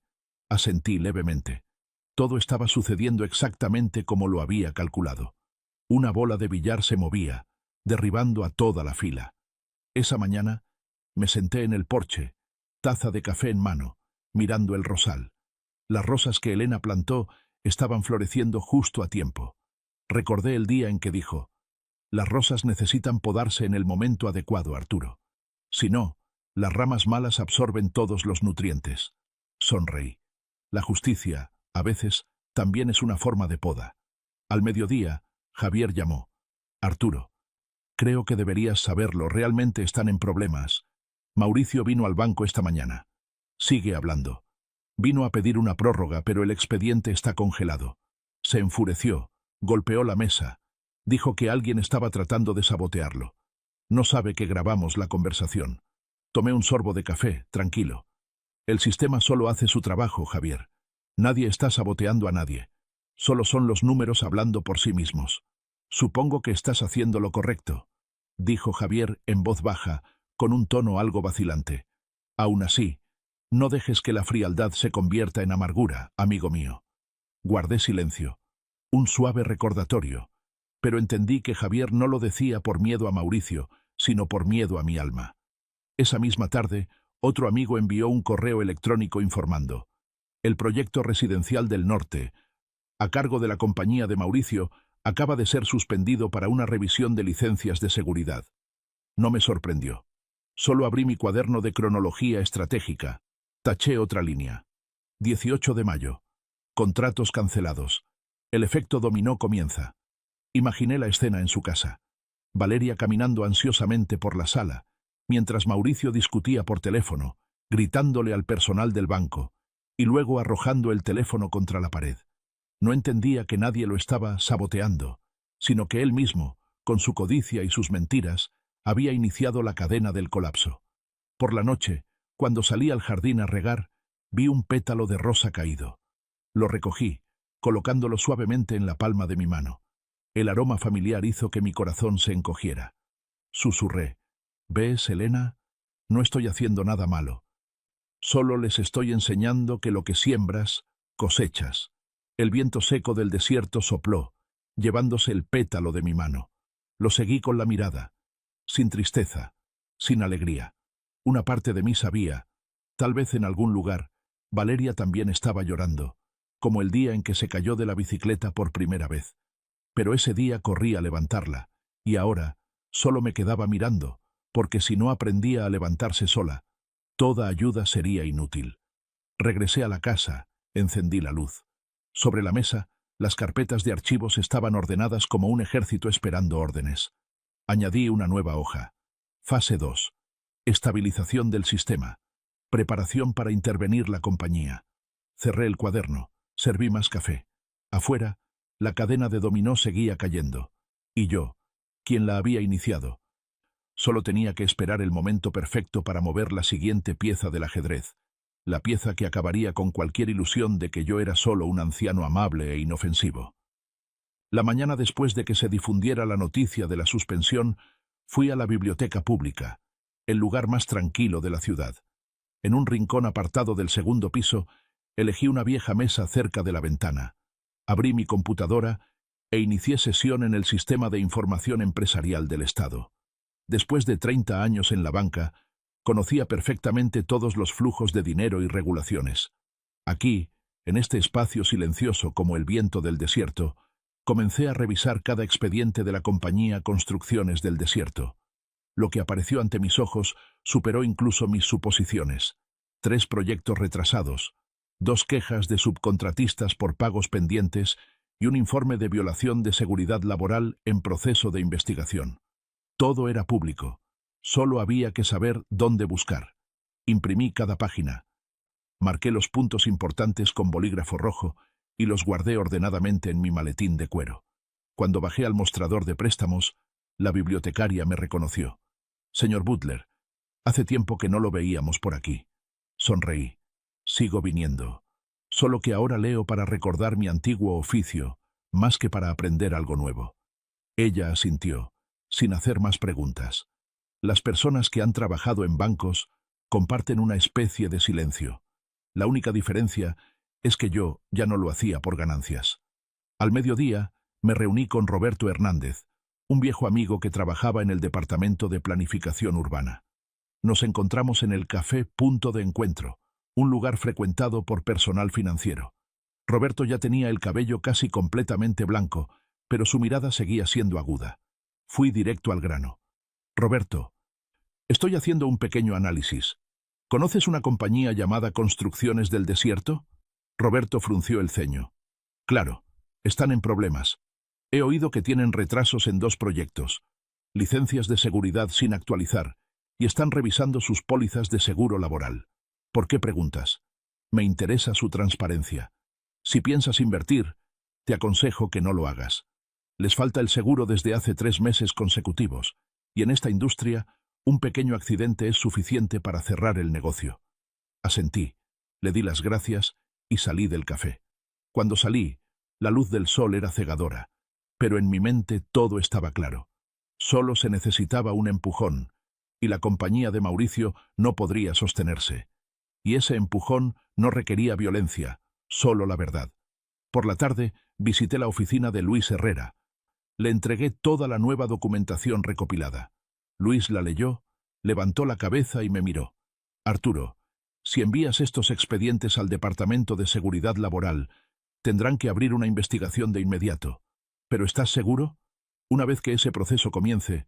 Asentí levemente. Todo estaba sucediendo exactamente como lo había calculado. Una bola de billar se movía, derribando a toda la fila. Esa mañana, me senté en el porche, taza de café en mano, mirando el rosal. Las rosas que Elena plantó estaban floreciendo justo a tiempo. Recordé el día en que dijo: «Las rosas necesitan podarse en el momento adecuado, Arturo. Si no, las ramas malas absorben todos los nutrientes». Sonreí. La justicia, a veces, también es una forma de poda. Al mediodía, Javier llamó. «Arturo, creo que deberías saberlo, realmente están en problemas. Mauricio vino al banco esta mañana. Sigue hablando. Vino a pedir una prórroga, pero el expediente está congelado. Se enfureció, golpeó la mesa. Dijo que alguien estaba tratando de sabotearlo. No sabe que grabamos la conversación. Tomé un sorbo de café, tranquilo. El sistema solo hace su trabajo, Javier. Nadie está saboteando a nadie. Solo son los números hablando por sí mismos. Supongo que estás haciendo lo correcto», dijo Javier en voz baja, con un tono algo vacilante. «Aún así, no dejes que la frialdad se convierta en amargura, amigo mío». Guardé silencio. Un suave recordatorio. Pero entendí que Javier no lo decía por miedo a Mauricio, sino por miedo a mi alma. Esa misma tarde, otro amigo envió un correo electrónico informando: «El proyecto residencial del norte, a cargo de la compañía de Mauricio, acaba de ser suspendido para una revisión de licencias de seguridad». No me sorprendió. Solo abrí mi cuaderno de cronología estratégica. Taché otra línea. 18 de mayo. Contratos cancelados. El efecto dominó comienza. Imaginé la escena en su casa. Valeria caminando ansiosamente por la sala, mientras Mauricio discutía por teléfono, gritándole al personal del banco, y luego arrojando el teléfono contra la pared. No entendía que nadie lo estaba saboteando, sino que él mismo, con su codicia y sus mentiras, había iniciado la cadena del colapso. Por la noche, cuando salí al jardín a regar, vi un pétalo de rosa caído. Lo recogí, colocándolo suavemente en la palma de mi mano. El aroma familiar hizo que mi corazón se encogiera. Susurré: «¿Ves, Elena? No estoy haciendo nada malo. Solo les estoy enseñando que lo que siembras, cosechas». El viento seco del desierto sopló, llevándose el pétalo de mi mano. Lo seguí con la mirada, sin tristeza, sin alegría. Una parte de mí sabía, tal vez en algún lugar, Valeria también estaba llorando, como el día en que se cayó de la bicicleta por primera vez. Pero ese día corrí a levantarla, y ahora solo me quedaba mirando, porque si no aprendía a levantarse sola, toda ayuda sería inútil. Regresé a la casa, encendí la luz. Sobre la mesa, las carpetas de archivos estaban ordenadas como un ejército esperando órdenes. Añadí una nueva hoja. Fase 2. Estabilización del sistema. Preparación para intervenir la compañía. Cerré el cuaderno. Serví más café. Afuera, la cadena de dominó seguía cayendo. Y yo, quien la había iniciado, solo tenía que esperar el momento perfecto para mover la siguiente pieza del ajedrez. La pieza que acabaría con cualquier ilusión de que yo era solo un anciano amable e inofensivo. La mañana después de que se difundiera la noticia de la suspensión, fui a la biblioteca pública, el lugar más tranquilo de la ciudad. En un rincón apartado del segundo piso, elegí una vieja mesa cerca de la ventana. Abrí mi computadora e inicié sesión en el Sistema de Información Empresarial del Estado. Después de 30 años en la banca, conocía perfectamente todos los flujos de dinero y regulaciones. Aquí, en este espacio silencioso como el viento del desierto, Comencé a revisar cada expediente de la compañía Construcciones del Desierto. Lo que apareció ante mis ojos superó incluso mis suposiciones. 3 proyectos retrasados, 2 quejas de subcontratistas por pagos pendientes y un informe de violación de seguridad laboral en proceso de investigación. Todo era público. Solo había que saber dónde buscar. Imprimí cada página. Marqué los puntos importantes con bolígrafo rojo y los guardé ordenadamente en mi maletín de cuero. Cuando bajé al mostrador de préstamos, la bibliotecaria me reconoció. «Señor Butler, hace tiempo que no lo veíamos por aquí». Sonreí. «Sigo viniendo. Solo que ahora leo para recordar mi antiguo oficio, más que para aprender algo nuevo». Ella asintió, sin hacer más preguntas. Las personas que han trabajado en bancos comparten una especie de silencio. La única diferencia es que yo ya no lo hacía por ganancias. Al mediodía me reuní con Roberto Hernández, un viejo amigo que trabajaba en el Departamento de Planificación Urbana. Nos encontramos en el Café Punto de Encuentro, un lugar frecuentado por personal financiero. Roberto ya tenía el cabello casi completamente blanco, pero su mirada seguía siendo aguda. Fui directo al grano. «Roberto, estoy haciendo un pequeño análisis. ¿Conoces una compañía llamada Construcciones del Desierto?» Roberto frunció el ceño. «Claro, están en problemas. He oído que tienen retrasos en 2 proyectos, licencias de seguridad sin actualizar, y están revisando sus pólizas de seguro laboral. ¿Por qué preguntas? Me interesa su transparencia. Si piensas invertir, te aconsejo que no lo hagas. Les falta el seguro desde hace 3 meses consecutivos, y en esta industria, un pequeño accidente es suficiente para cerrar el negocio». Asentí, le di las gracias y salí del café. Cuando salí, la luz del sol era cegadora, pero en mi mente todo estaba claro. Solo se necesitaba un empujón, y la compañía de Mauricio no podría sostenerse. Y ese empujón no requería violencia, solo la verdad. Por la tarde visité la oficina de Luis Herrera. Le entregué toda la nueva documentación recopilada. Luis la leyó, levantó la cabeza y me miró. «Arturo, si envías estos expedientes al Departamento de Seguridad Laboral, tendrán que abrir una investigación de inmediato. ¿Pero estás seguro? Una vez que ese proceso comience,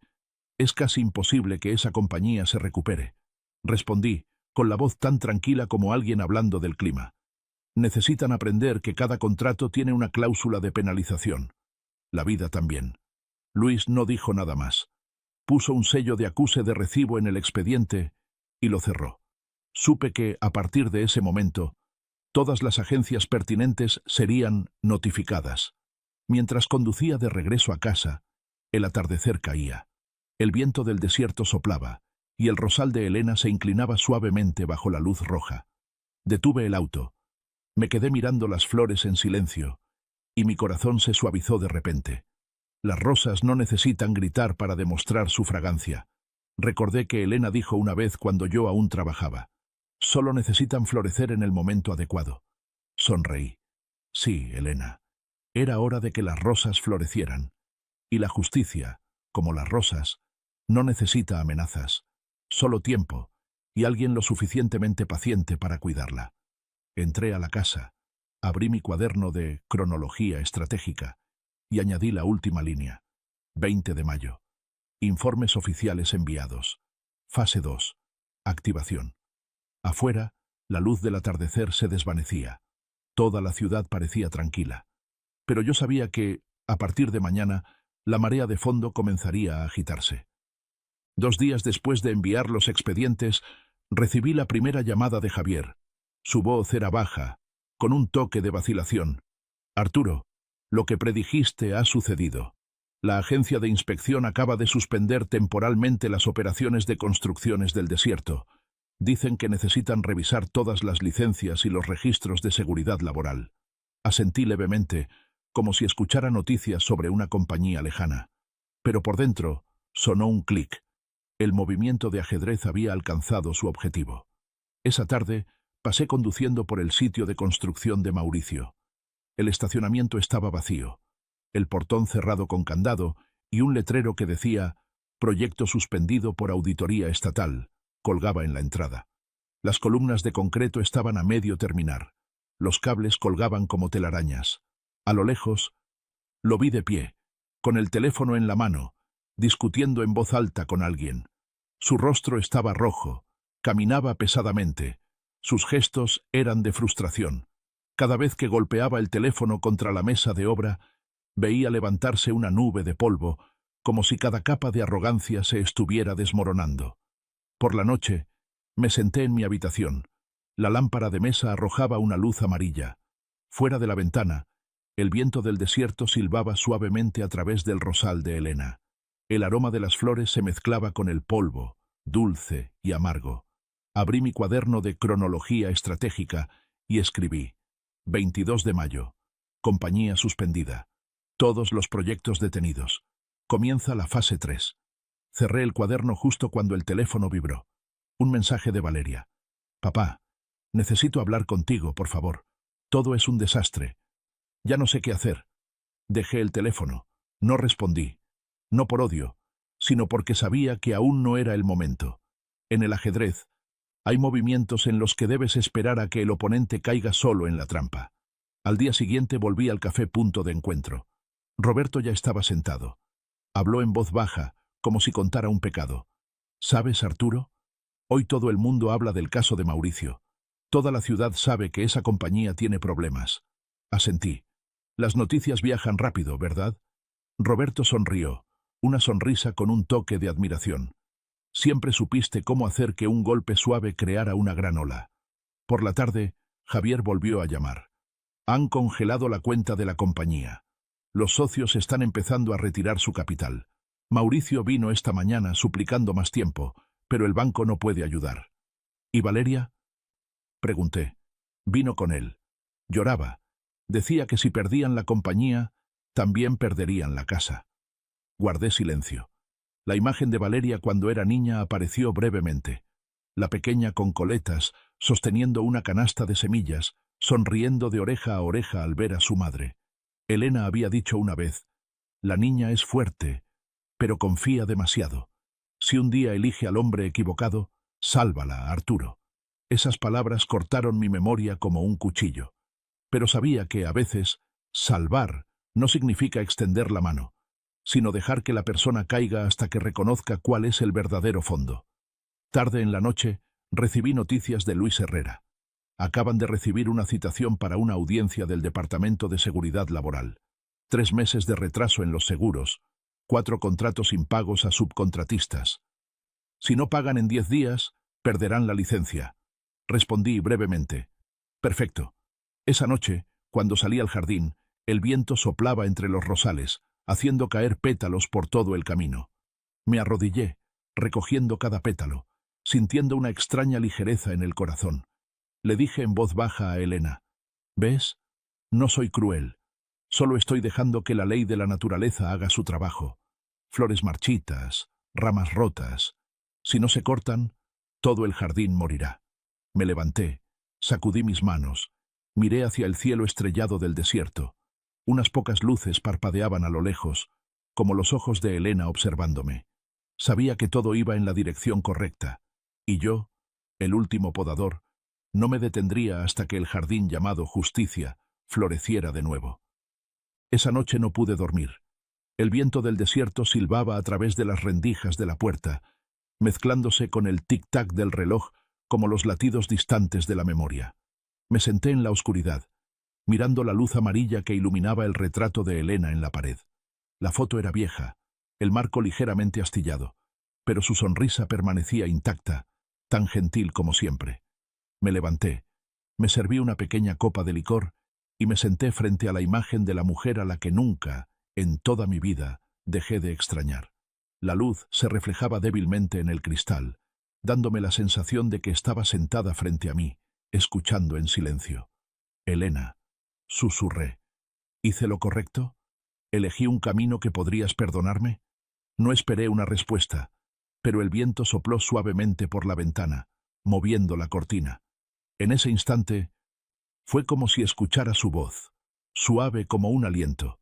es casi imposible que esa compañía se recupere». Respondí, con la voz tan tranquila como alguien hablando del clima. «Necesitan aprender que cada contrato tiene una cláusula de penalización. La vida también». Luis no dijo nada más. Puso un sello de acuse de recibo en el expediente y lo cerró. Supe que, a partir de ese momento, todas las agencias pertinentes serían notificadas. Mientras conducía de regreso a casa, el atardecer caía. El viento del desierto soplaba, y el rosal de Elena se inclinaba suavemente bajo la luz roja. Detuve el auto. Me quedé mirando las flores en silencio, y mi corazón se suavizó de repente. Las rosas no necesitan gritar para demostrar su fragancia. Recordé que Elena dijo una vez cuando yo aún trabajaba: «Solo necesitan florecer en el momento adecuado». Sonreí. Sí, Elena. Era hora de que las rosas florecieran. Y la justicia, como las rosas, no necesita amenazas, solo tiempo, y alguien lo suficientemente paciente para cuidarla. Entré a la casa, abrí mi cuaderno de cronología estratégica y añadí la última línea. 20 de mayo. Informes oficiales enviados. Fase 2. Activación. Afuera, la luz del atardecer se desvanecía. Toda la ciudad parecía tranquila. Pero yo sabía que, a partir de mañana, la marea de fondo comenzaría a agitarse. 2 días después de enviar los expedientes, recibí la primera llamada de Javier. Su voz era baja, con un toque de vacilación. «Arturo, lo que predijiste ha sucedido. La agencia de inspección acaba de suspender temporalmente las operaciones de Construcciones del Desierto. Dicen que necesitan revisar todas las licencias y los registros de seguridad laboral». Asentí levemente, como si escuchara noticias sobre una compañía lejana. Pero por dentro sonó un clic. El movimiento de ajedrez había alcanzado su objetivo. Esa tarde pasé conduciendo por el sitio de construcción de Mauricio. El estacionamiento estaba vacío, el portón cerrado con candado y un letrero que decía «Proyecto suspendido por auditoría estatal» colgaba en la entrada. Las columnas de concreto estaban a medio terminar. Los cables colgaban como telarañas. A lo lejos, Lo vi de pie, con el teléfono en la mano, discutiendo en voz alta con alguien. Su rostro estaba rojo, caminaba pesadamente. Sus gestos eran de frustración. Cada vez que golpeaba el teléfono contra la mesa de obra, veía levantarse una nube de polvo, como si cada capa de arrogancia se estuviera desmoronando. Por la noche, me senté en mi habitación. La lámpara de mesa arrojaba una luz amarilla. Fuera de la ventana, el viento del desierto silbaba suavemente a través del rosal de Elena. El aroma de las flores se mezclaba con el polvo, dulce y amargo. Abrí mi cuaderno de cronología estratégica y escribí: 22 de mayo. Compañía suspendida. Todos los proyectos detenidos. Comienza la fase 3. Cerré el cuaderno justo cuando el teléfono vibró. Un mensaje de Valeria. Papá, necesito hablar contigo, por favor. Todo es un desastre. Ya no sé qué hacer. Dejé el teléfono. No respondí. No por odio, sino porque sabía que aún no era el momento. En el ajedrez, hay movimientos en los que debes esperar a que el oponente caiga solo en la trampa. Al día siguiente volví al café punto de encuentro. Roberto ya estaba sentado. Habló en voz baja, como si contara un pecado. ¿Sabes, Arturo? Hoy todo el mundo habla del caso de Mauricio. Toda la ciudad sabe que esa compañía tiene problemas. Asentí. Las noticias viajan rápido, ¿verdad? Roberto sonrió, una sonrisa con un toque de admiración. Siempre supiste cómo hacer que un golpe suave creara una gran ola. Por la tarde, Javier volvió a llamar. Han congelado la cuenta de la compañía. Los socios están empezando a retirar su capital. Mauricio vino esta mañana suplicando más tiempo, pero el banco no puede ayudar. ¿Y Valeria? Pregunté. Vino con él. Lloraba. Decía que si perdían la compañía, también perderían la casa. Guardé silencio. La imagen de Valeria cuando era niña apareció brevemente. La pequeña con coletas, sosteniendo una canasta de semillas, sonriendo de oreja a oreja al ver a su madre. Elena había dicho una vez: la niña es fuerte, pero confía demasiado. Si un día elige al hombre equivocado, sálvala, Arturo. Esas palabras cortaron mi memoria como un cuchillo. Pero sabía que, a veces, salvar no significa extender la mano, sino dejar que la persona caiga hasta que reconozca cuál es el verdadero fondo. Tarde en la noche, recibí noticias de Luis Herrera. Acaban de recibir una citación para una audiencia del Departamento de Seguridad Laboral. 3 meses de retraso en los seguros, 4 contratos impagos a subcontratistas. Si no pagan en 10 días, perderán la licencia. Respondí brevemente. Perfecto. Esa noche, cuando salí al jardín, el viento soplaba entre los rosales, haciendo caer pétalos por todo el camino. Me arrodillé, recogiendo cada pétalo, sintiendo una extraña ligereza en el corazón. Le dije en voz baja a Elena: ¿ves? No soy cruel. Solo estoy dejando que la ley de la naturaleza haga su trabajo. Flores marchitas, ramas rotas. Si no se cortan, todo el jardín morirá. Me levanté, sacudí mis manos, miré hacia el cielo estrellado del desierto. Unas pocas luces parpadeaban a lo lejos, como los ojos de Elena observándome. Sabía que todo iba en la dirección correcta, y yo, el último podador, no me detendría hasta que el jardín llamado justicia floreciera de nuevo. Esa noche no pude dormir. El viento del desierto silbaba a través de las rendijas de la puerta, mezclándose con el tic-tac del reloj como los latidos distantes de la memoria. Me senté en la oscuridad, mirando la luz amarilla que iluminaba el retrato de Elena en la pared. La foto era vieja, el marco ligeramente astillado, pero su sonrisa permanecía intacta, tan gentil como siempre. Me levanté, me serví una pequeña copa de licor y me senté frente a la imagen de la mujer a la que nunca, en toda mi vida, dejé de extrañar. La luz se reflejaba débilmente en el cristal, dándome la sensación de que estaba sentada frente a mí, escuchando en silencio. Elena, susurré. ¿Hice lo correcto? ¿Elegí un camino que podrías perdonarme? No esperé una respuesta, pero el viento sopló suavemente por la ventana, moviendo la cortina. En ese instante, fue como si escuchara su voz, suave como un aliento.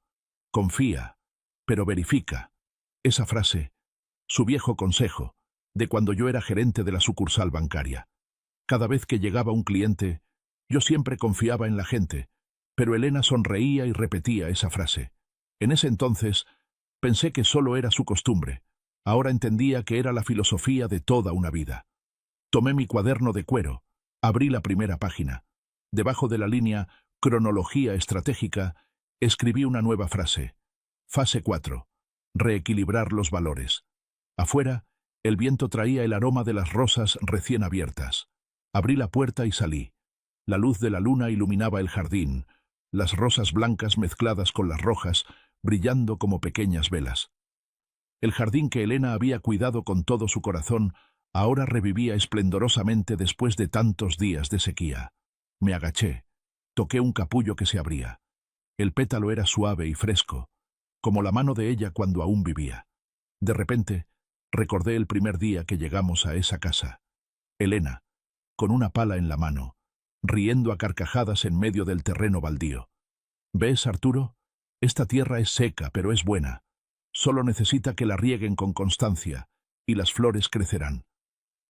Confía, pero verifica. Esa frase, su viejo consejo, de cuando yo era gerente de la sucursal bancaria. Cada vez que llegaba un cliente, yo siempre confiaba en la gente, pero Elena sonreía y repetía esa frase. En ese entonces, pensé que solo era su costumbre. Ahora entendía que era la filosofía de toda una vida. Tomé mi cuaderno de cuero, abrí la primera página. Debajo de la línea «Cronología estratégica», escribí una nueva frase. Fase 4. Reequilibrar los valores. Afuera, el viento traía el aroma de las rosas recién abiertas. Abrí la puerta y salí. La luz de la luna iluminaba el jardín, las rosas blancas mezcladas con las rojas, brillando como pequeñas velas. El jardín que Elena había cuidado con todo su corazón ahora revivía esplendorosamente después de tantos días de sequía. Me agaché, toqué un capullo que se abría. El pétalo era suave y fresco, como la mano de ella cuando aún vivía. De repente, recordé el primer día que llegamos a esa casa. Elena, con una pala en la mano, riendo a carcajadas en medio del terreno baldío. ¿Ves, Arturo? Esta tierra es seca, pero es buena. Solo necesita que la rieguen con constancia, y las flores crecerán.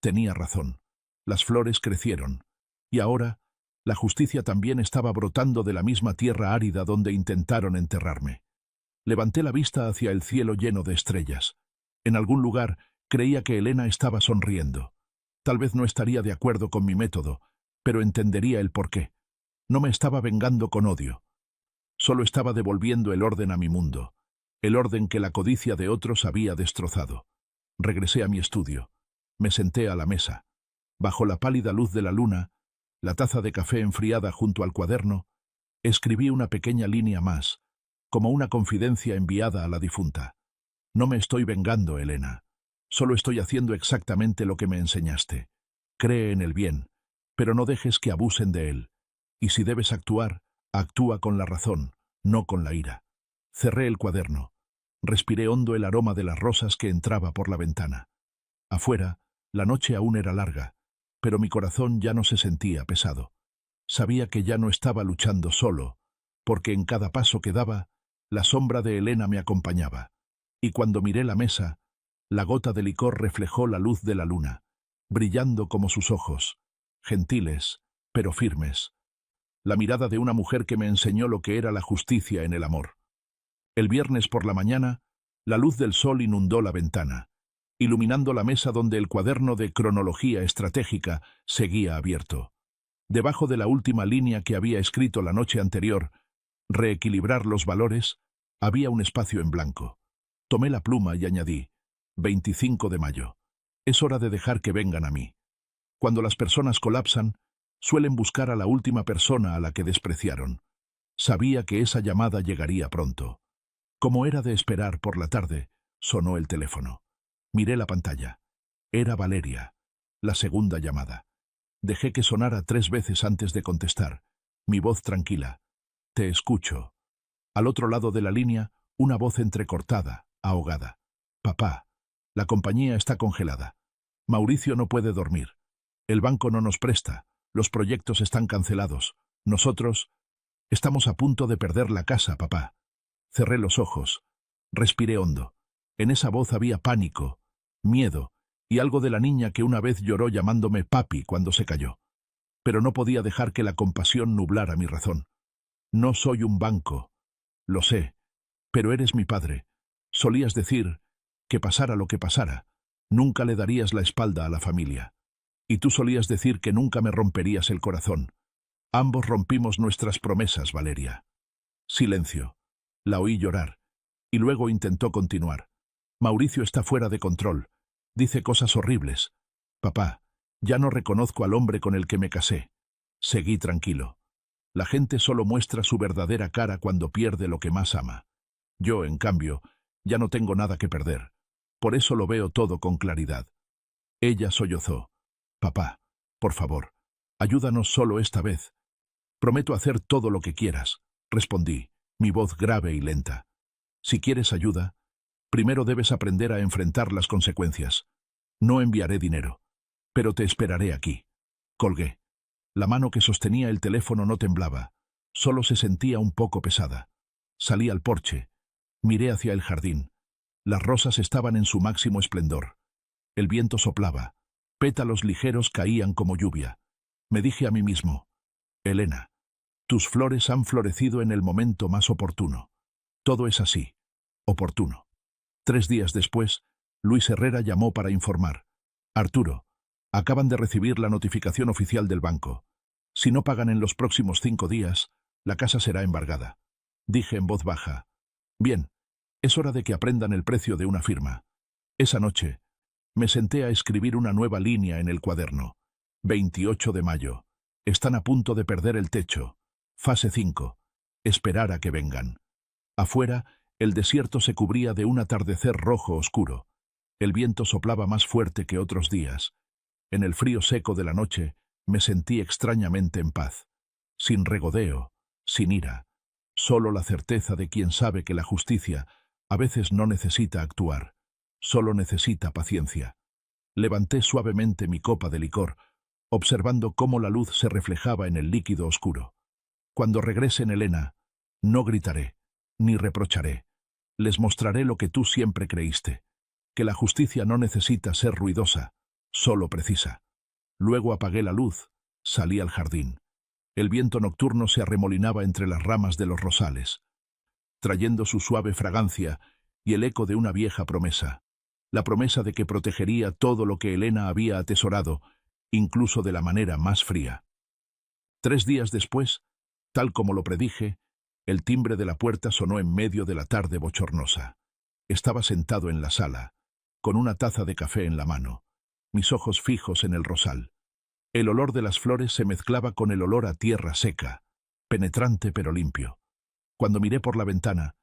Tenía razón. Las flores crecieron. Y ahora, la justicia también estaba brotando de la misma tierra árida donde intentaron enterrarme. Levanté la vista hacia el cielo lleno de estrellas. En algún lugar creía que Elena estaba sonriendo. Tal vez no estaría de acuerdo con mi método, pero entendería el porqué. No me estaba vengando con odio. Solo estaba devolviendo el orden a mi mundo, el orden que la codicia de otros había destrozado. Regresé a mi estudio. Me senté a la mesa. Bajo la pálida luz de la luna, la taza de café enfriada junto al cuaderno, escribí una pequeña línea más, como una confidencia enviada a la difunta. No me estoy vengando, Elena. Solo estoy haciendo exactamente lo que me enseñaste. Cree en el bien, pero no dejes que abusen de él. Y si debes actuar, actúa con la razón, no con la ira. Cerré el cuaderno. Respiré hondo el aroma de las rosas que entraba por la ventana. Afuera, la noche aún era larga, pero mi corazón ya no se sentía pesado. Sabía que ya no estaba luchando solo, porque en cada paso que daba, la sombra de Elena me acompañaba. Y cuando miré la mesa, la gota de licor reflejó la luz de la luna, brillando como sus ojos, gentiles, pero firmes. La mirada de una mujer que me enseñó lo que era la justicia en el amor. El viernes por la mañana, la luz del sol inundó la ventana, iluminando la mesa donde el cuaderno de cronología estratégica seguía abierto. Debajo de la última línea que había escrito la noche anterior, reequilibrar los valores, había un espacio en blanco. Tomé la pluma y añadí, 25 de mayo. Es hora de dejar que vengan a mí. Cuando las personas colapsan, suelen buscar a la última persona a la que despreciaron. Sabía que esa llamada llegaría pronto. Como era de esperar, por la tarde, sonó el teléfono. Miré la pantalla. Era Valeria, la segunda llamada. Dejé que sonara 3 veces antes de contestar. Mi voz tranquila. Te escucho. Al otro lado de la línea, una voz entrecortada, ahogada. Papá, la compañía está congelada. Mauricio no puede dormir. El banco no nos presta. Los proyectos están cancelados. Nosotros estamos a punto de perder la casa, papá. Cerré los ojos. Respiré hondo. En esa voz había pánico, miedo y algo de la niña que una vez lloró llamándome papi cuando se cayó. Pero no podía dejar que la compasión nublara mi razón. No soy un banco. Lo sé. Pero eres mi padre. Solías decir que pasara lo que pasara, nunca le darías la espalda a la familia. Y tú solías decir que nunca me romperías el corazón. Ambos rompimos nuestras promesas, Valeria. Silencio. La oí llorar, y luego intentó continuar. Mauricio está fuera de control. Dice cosas horribles. Papá, ya no reconozco al hombre con el que me casé. Seguí tranquilo. La gente solo muestra su verdadera cara cuando pierde lo que más ama. Yo, en cambio, ya no tengo nada que perder. Por eso lo veo todo con claridad. Ella sollozó. Papá, por favor, ayúdanos solo esta vez. Prometo hacer todo lo que quieras, respondí, mi voz grave y lenta. Si quieres ayuda, primero debes aprender a enfrentar las consecuencias. No enviaré dinero, pero te esperaré aquí. Colgué. La mano que sostenía el teléfono no temblaba, solo se sentía un poco pesada. Salí al porche. Miré hacia el jardín. Las rosas estaban en su máximo esplendor. El viento soplaba. Pétalos ligeros caían como lluvia. Me dije a mí mismo, Elena, tus flores han florecido en el momento más oportuno. Todo es así. Oportuno. 3 días después, Luis Herrera llamó para informar. Arturo, acaban de recibir la notificación oficial del banco. Si no pagan en los próximos 5 días, la casa será embargada. Dije en voz baja. Bien, es hora de que aprendan el precio de una firma. Esa noche, me senté a escribir una nueva línea en el cuaderno. 28 de mayo. Están a punto de perder el techo. Fase 5. Esperar a que vengan. Afuera, el desierto se cubría de un atardecer rojo oscuro. El viento soplaba más fuerte que otros días. En el frío seco de la noche, me sentí extrañamente en paz. Sin regodeo, sin ira. Solo la certeza de quien sabe que la justicia a veces no necesita actuar. Solo necesita paciencia. Levanté suavemente mi copa de licor, observando cómo la luz se reflejaba en el líquido oscuro. Cuando regresen, Elena, no gritaré, ni reprocharé. Les mostraré lo que tú siempre creíste, que la justicia no necesita ser ruidosa, solo precisa. Luego apagué la luz, salí al jardín. El viento nocturno se arremolinaba entre las ramas de los rosales, trayendo su suave fragancia y el eco de una vieja promesa. La promesa de que protegería todo lo que Elena había atesorado, incluso de la manera más fría. 3 días después, tal como lo predije, el timbre de la puerta sonó en medio de la tarde bochornosa. Estaba sentado en la sala, con una taza de café en la mano, mis ojos fijos en el rosal. El olor de las flores se mezclaba con el olor a tierra seca, penetrante pero limpio. Cuando miré por la ventana,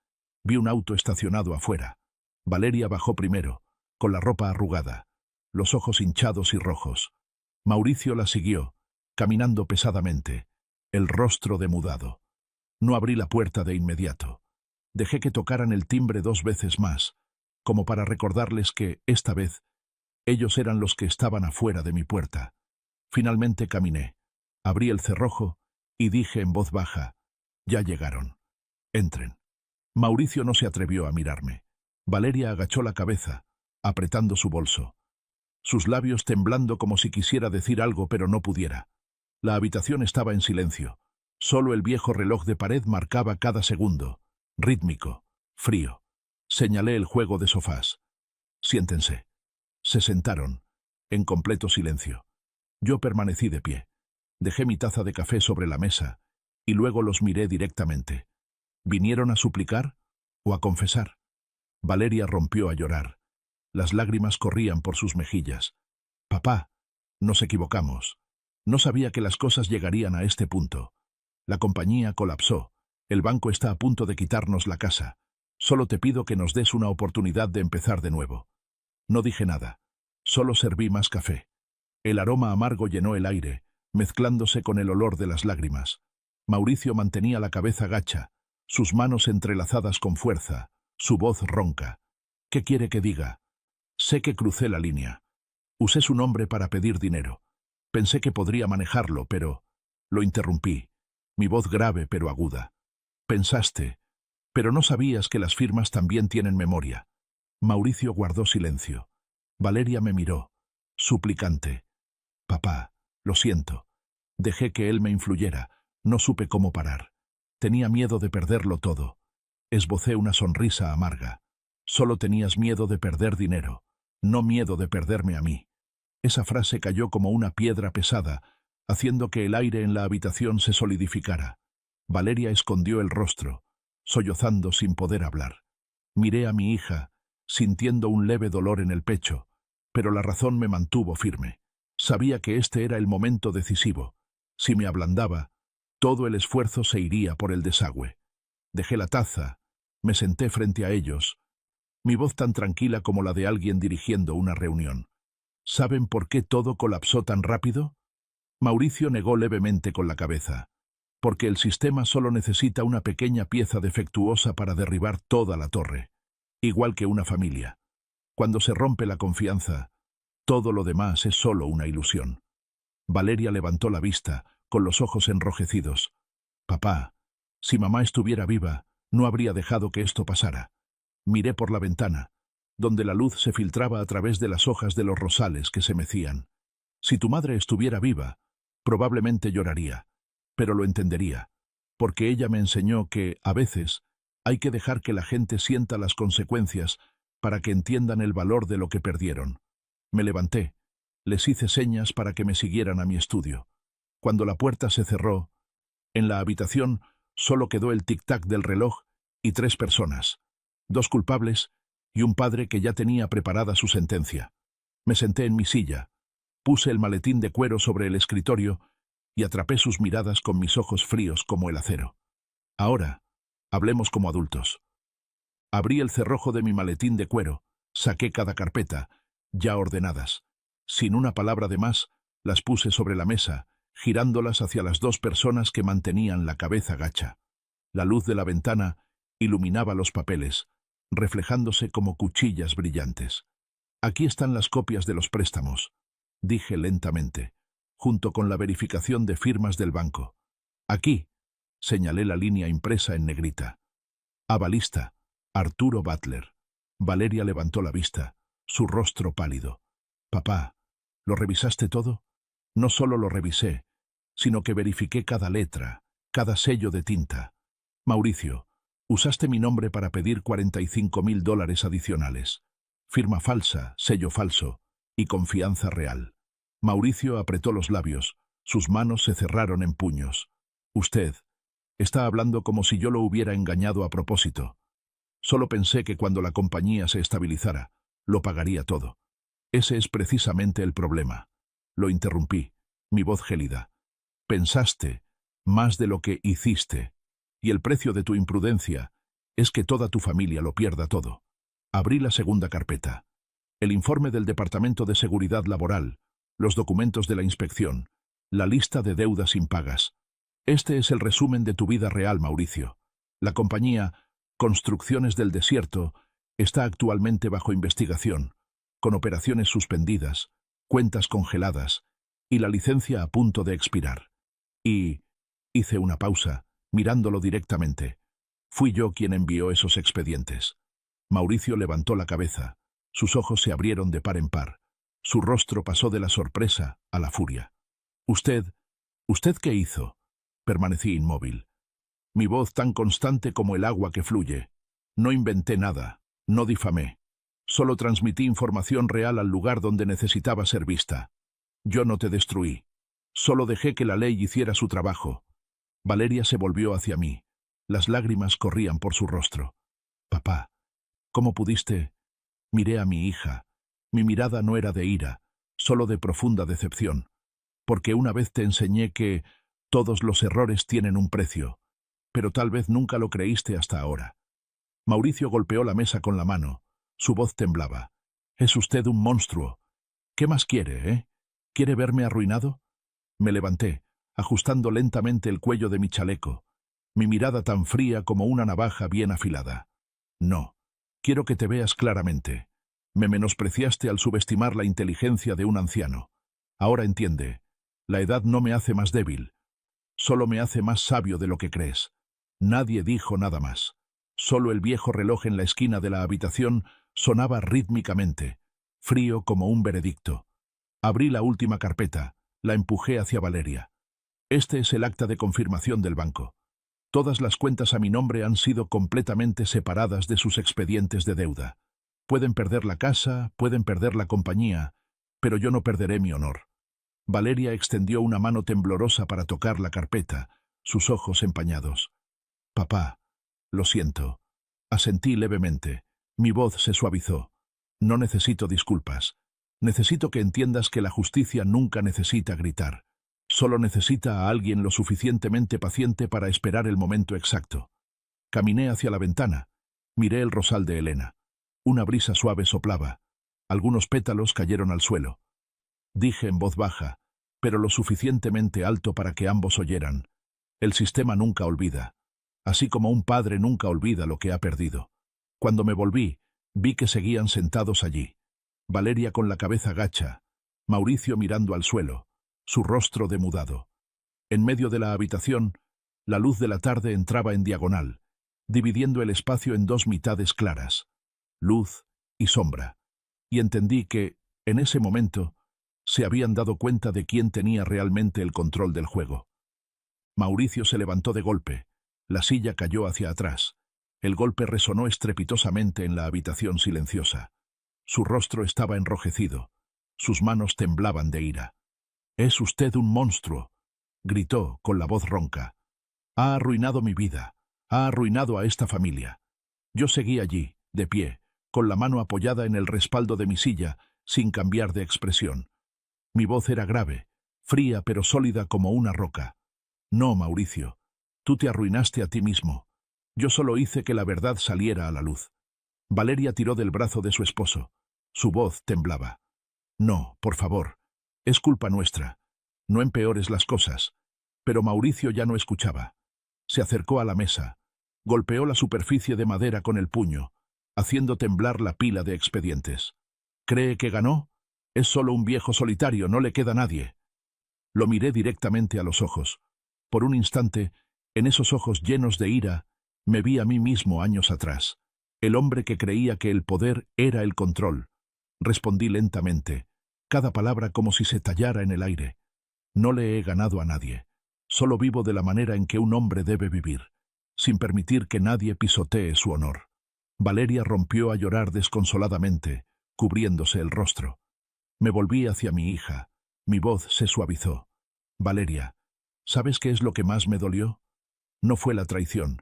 vi un auto estacionado afuera. Valeria bajó primero, con la ropa arrugada, los ojos hinchados y rojos. Mauricio la siguió, caminando pesadamente, el rostro demudado. No abrí la puerta de inmediato. Dejé que tocaran el timbre 2 veces más, como para recordarles que, esta vez, ellos eran los que estaban afuera de mi puerta. Finalmente caminé, abrí el cerrojo y dije en voz baja, ya llegaron. Entren. Mauricio no se atrevió a mirarme. Valeria agachó la cabeza, apretando su bolso. Sus labios temblando como si quisiera decir algo pero no pudiera. La habitación estaba en silencio. Solo el viejo reloj de pared marcaba cada segundo, rítmico, frío. Señalé el juego de sofás. Siéntense. Se sentaron, en completo silencio. Yo permanecí de pie. Dejé mi taza de café sobre la mesa y luego los miré directamente. ¿Vinieron a suplicar o a confesar? Valeria rompió a llorar. Las lágrimas corrían por sus mejillas. Papá, nos equivocamos. No sabía que las cosas llegarían a este punto. La compañía colapsó. El banco está a punto de quitarnos la casa. Solo te pido que nos des una oportunidad de empezar de nuevo. No dije nada. Solo serví más café. El aroma amargo llenó el aire, mezclándose con el olor de las lágrimas. Mauricio mantenía la cabeza gacha, sus manos entrelazadas con fuerza, su voz ronca. ¿Qué quiere que diga? Sé que crucé la línea. Usé su nombre para pedir dinero. Pensé que podría manejarlo, pero... Lo interrumpí, mi voz grave pero aguda. Pensaste, pero no sabías que las firmas también tienen memoria. Mauricio guardó silencio. Valeria me miró, suplicante. Papá, lo siento. Dejé que él me influyera, no supe cómo parar. Tenía miedo de perderlo todo. Esbocé una sonrisa amarga. Solo tenías miedo de perder dinero, no miedo de perderme a mí. Esa frase cayó como una piedra pesada, haciendo que el aire en la habitación se solidificara. Valeria escondió el rostro, sollozando sin poder hablar. Miré a mi hija, sintiendo un leve dolor en el pecho, pero la razón me mantuvo firme. Sabía que este era el momento decisivo. Si me ablandaba, todo el esfuerzo se iría por el desagüe. Dejé la taza, me senté frente a ellos, mi voz tan tranquila como la de alguien dirigiendo una reunión. ¿Saben por qué todo colapsó tan rápido? Mauricio negó levemente con la cabeza. Porque el sistema solo necesita una pequeña pieza defectuosa para derribar toda la torre. Igual que una familia. Cuando se rompe la confianza, todo lo demás es solo una ilusión. Valeria levantó la vista, con los ojos enrojecidos. Papá, si mamá estuviera viva, no habría dejado que esto pasara. Miré por la ventana, donde la luz se filtraba a través de las hojas de los rosales que se mecían. Si tu madre estuviera viva, probablemente lloraría, pero lo entendería, porque ella me enseñó que, a veces, Hay que dejar que la gente sienta las consecuencias para que entiendan el valor de lo que perdieron. Me levanté. Les hice señas para que me siguieran a mi estudio. Cuando la puerta se cerró, en la habitación solo quedó el tic-tac del reloj y 3 personas, 2 culpables y un padre que ya tenía preparada su sentencia. Me senté en mi silla, puse el maletín de cuero sobre el escritorio y atrapé sus miradas con mis ojos fríos como el acero. Ahora, hablemos como adultos. Abrí el cerrojo de mi maletín de cuero, saqué cada carpeta, ya ordenadas. Sin una palabra de más, las puse sobre la mesa, girándolas hacia las 2 personas que mantenían la cabeza gacha. La luz de la ventana iluminaba los papeles, reflejándose como cuchillas brillantes. Aquí están las copias de los préstamos, dije lentamente, junto con la verificación de firmas del banco. Aquí, señalé la línea impresa en negrita. Avalista, Arturo Butler. Valeria levantó la vista, su rostro pálido. Papá, ¿lo revisaste todo? No solo lo revisé, sino que verifiqué cada letra, cada sello de tinta. Mauricio, usaste mi nombre para pedir $45.000 adicionales. Firma falsa, sello falso y confianza real. Mauricio apretó los labios, sus manos se cerraron en puños. Usted está hablando como si yo lo hubiera engañado a propósito. Solo pensé que cuando la compañía se estabilizara, lo pagaría todo. Ese es precisamente el problema. Lo interrumpí, mi voz gélida. Pensaste más de lo que hiciste, y el precio de tu imprudencia es que toda tu familia lo pierda todo. Abrí la segunda carpeta. El informe del Departamento de Seguridad Laboral, los documentos de la inspección, la lista de deudas impagas. Este es el resumen de tu vida real, Mauricio. La compañía Construcciones del Desierto está actualmente bajo investigación, con operaciones suspendidas, cuentas congeladas y la licencia a punto de expirar. Y hice una pausa, mirándolo directamente. Fui yo quien envió esos expedientes. Mauricio levantó la cabeza. Sus ojos se abrieron de par en par. Su rostro pasó de la sorpresa a la furia. ¿Usted qué hizo? Permanecí inmóvil. Mi voz tan constante como el agua que fluye. No inventé nada, no difamé. Solo transmití información real al lugar donde necesitaba ser vista. Yo no te destruí. Solo dejé que la ley hiciera su trabajo. Valeria se volvió hacia mí. Las lágrimas corrían por su rostro. Papá, ¿cómo pudiste? Miré a mi hija. Mi mirada no era de ira, solo de profunda decepción. Porque una vez te enseñé que todos los errores tienen un precio, pero tal vez nunca lo creíste hasta ahora. Mauricio golpeó la mesa con la mano. Su voz temblaba. Es usted un monstruo. ¿Qué más quiere, eh? ¿Quiere verme arruinado? Me levanté, ajustando lentamente el cuello de mi chaleco, mi mirada tan fría como una navaja bien afilada. No, quiero que te veas claramente. Me menospreciaste al subestimar la inteligencia de un anciano. Ahora entiende, la edad no me hace más débil, solo me hace más sabio de lo que crees. Nadie dijo nada más. Solo el viejo reloj en la esquina de la habitación sonaba rítmicamente, frío como un veredicto. Abrí la última carpeta, la empujé hacia Valeria. Este es el acta de confirmación del banco. Todas las cuentas a mi nombre han sido completamente separadas de sus expedientes de deuda. Pueden perder la casa, pueden perder la compañía, pero yo no perderé mi honor. Valeria extendió una mano temblorosa para tocar la carpeta, sus ojos empañados. Papá, lo siento. Asentí levemente. Mi voz se suavizó. No necesito disculpas. Necesito que entiendas que la justicia nunca necesita gritar. Solo necesita a alguien lo suficientemente paciente para esperar el momento exacto. Caminé hacia la ventana. Miré el rosal de Elena. Una brisa suave soplaba. Algunos pétalos cayeron al suelo. Dije en voz baja, pero lo suficientemente alto para que ambos oyeran. El sistema nunca olvida. Así como un padre nunca olvida lo que ha perdido. Cuando me volví, vi que seguían sentados allí. Valeria con la cabeza gacha, Mauricio mirando al suelo, su rostro demudado. En medio de la habitación, la luz de la tarde entraba en diagonal, dividiendo el espacio en 2 mitades claras, luz y sombra. Y entendí que, en ese momento, se habían dado cuenta de quién tenía realmente el control del juego. Mauricio se levantó de golpe. La silla cayó hacia atrás. El golpe resonó estrepitosamente en la habitación silenciosa. Su rostro estaba enrojecido. Sus manos temblaban de ira. «Es usted un monstruo», gritó con la voz ronca. «Ha arruinado mi vida. Ha arruinado a esta familia». Yo seguí allí, de pie, con la mano apoyada en el respaldo de mi silla, sin cambiar de expresión. Mi voz era grave, fría pero sólida como una roca. «No, Mauricio, tú te arruinaste a ti mismo. Yo solo hice que la verdad saliera a la luz». Valeria tiró del brazo de su esposo. Su voz temblaba. «No, por favor. Es culpa nuestra. No empeores las cosas». Pero Mauricio ya no escuchaba. Se acercó a la mesa. Golpeó la superficie de madera con el puño, haciendo temblar la pila de expedientes. «¿Cree que ganó? Es solo un viejo solitario, no le queda nadie». Lo miré directamente a los ojos. Por un instante, en esos ojos llenos de ira, me vi a mí mismo años atrás. El hombre que creía que el poder era el control. Respondí lentamente, cada palabra como si se tallara en el aire. «No le he ganado a nadie. Solo vivo de la manera en que un hombre debe vivir, sin permitir que nadie pisotee su honor». Valeria rompió a llorar desconsoladamente, cubriéndose el rostro. Me volví hacia mi hija. Mi voz se suavizó. «Valeria, ¿sabes qué es lo que más me dolió? No fue la traición,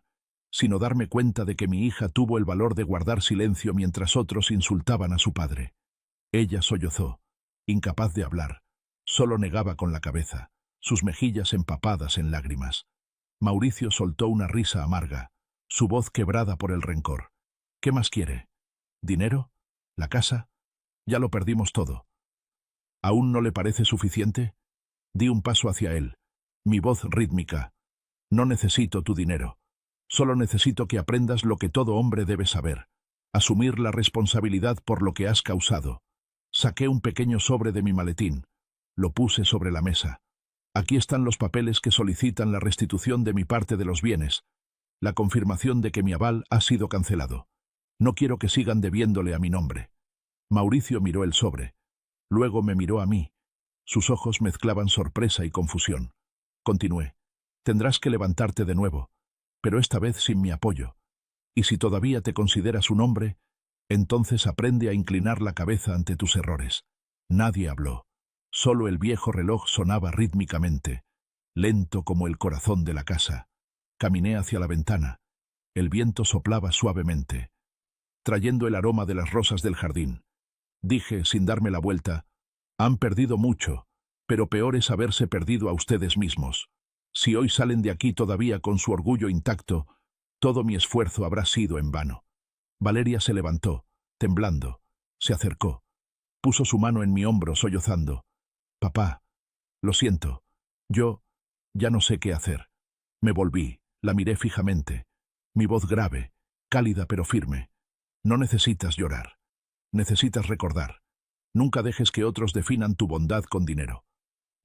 sino darme cuenta de que mi hija tuvo el valor de guardar silencio mientras otros insultaban a su padre». Ella sollozó, incapaz de hablar. Solo negaba con la cabeza, sus mejillas empapadas en lágrimas. Mauricio soltó una risa amarga, su voz quebrada por el rencor. «¿Qué más quiere? ¿Dinero? ¿La casa? Ya lo perdimos todo». «¿Aún no le parece suficiente?» Di un paso hacia él, mi voz rítmica. «No necesito tu dinero. Solo necesito que aprendas lo que todo hombre debe saber. Asumir la responsabilidad por lo que has causado». Saqué un pequeño sobre de mi maletín. Lo puse sobre la mesa. «Aquí están los papeles que solicitan la restitución de mi parte de los bienes. La confirmación de que mi aval ha sido cancelado. No quiero que sigan debiéndole a mi nombre». Mauricio miró el sobre. Luego me miró a mí. Sus ojos mezclaban sorpresa y confusión. Continué. «Tendrás que levantarte de nuevo, pero esta vez sin mi apoyo. Y si todavía te consideras un hombre, entonces aprende a inclinar la cabeza ante tus errores». Nadie habló. Solo el viejo reloj sonaba rítmicamente, lento como el corazón de la casa. Caminé hacia la ventana. El viento soplaba suavemente, trayendo el aroma de las rosas del jardín. Dije, sin darme la vuelta: «Han perdido mucho, pero peor es haberse perdido a ustedes mismos. Si hoy salen de aquí todavía con su orgullo intacto, todo mi esfuerzo habrá sido en vano». Valeria se levantó, temblando. Se acercó. Puso su mano en mi hombro, sollozando. «Papá, lo siento. Yo ya no sé qué hacer». Me volví, la miré fijamente. Mi voz grave, cálida pero firme. «No necesitas llorar. Necesitas recordar. Nunca dejes que otros definan tu bondad con dinero».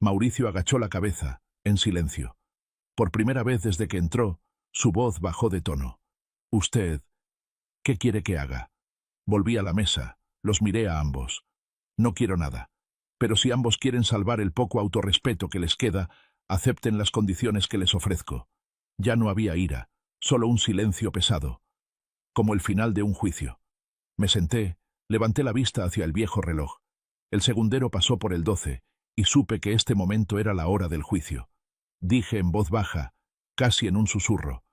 Mauricio agachó la cabeza, en silencio. Por primera vez desde que entró, su voz bajó de tono. «Usted, ¿qué quiere que haga?» Volví a la mesa, los miré a ambos. «No quiero nada. Pero si ambos quieren salvar el poco autorrespeto que les queda, acepten las condiciones que les ofrezco». Ya no había ira, solo un silencio pesado, como el final de un juicio. Me senté, levanté la vista hacia el viejo reloj. El segundero pasó por el 12, y supe que este momento era la hora del juicio. Dije en voz baja, casi en un susurro: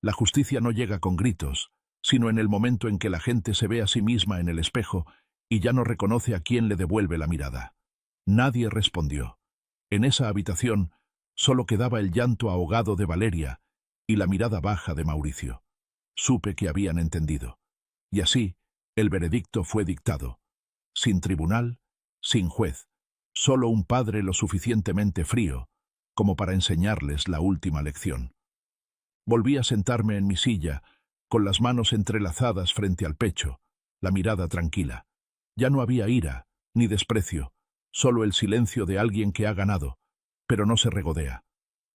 «La justicia no llega con gritos, sino en el momento en que la gente se ve a sí misma en el espejo y ya no reconoce a quién le devuelve la mirada». Nadie respondió. En esa habitación solo quedaba el llanto ahogado de Valeria y la mirada baja de Mauricio. Supe que habían entendido. Y así, el veredicto fue dictado. Sin tribunal, sin juez, solo un padre lo suficientemente frío como para enseñarles la última lección. Volví a sentarme en mi silla, con las manos entrelazadas frente al pecho, la mirada tranquila. Ya no había ira, ni desprecio, solo el silencio de alguien que ha ganado, pero no se regodea.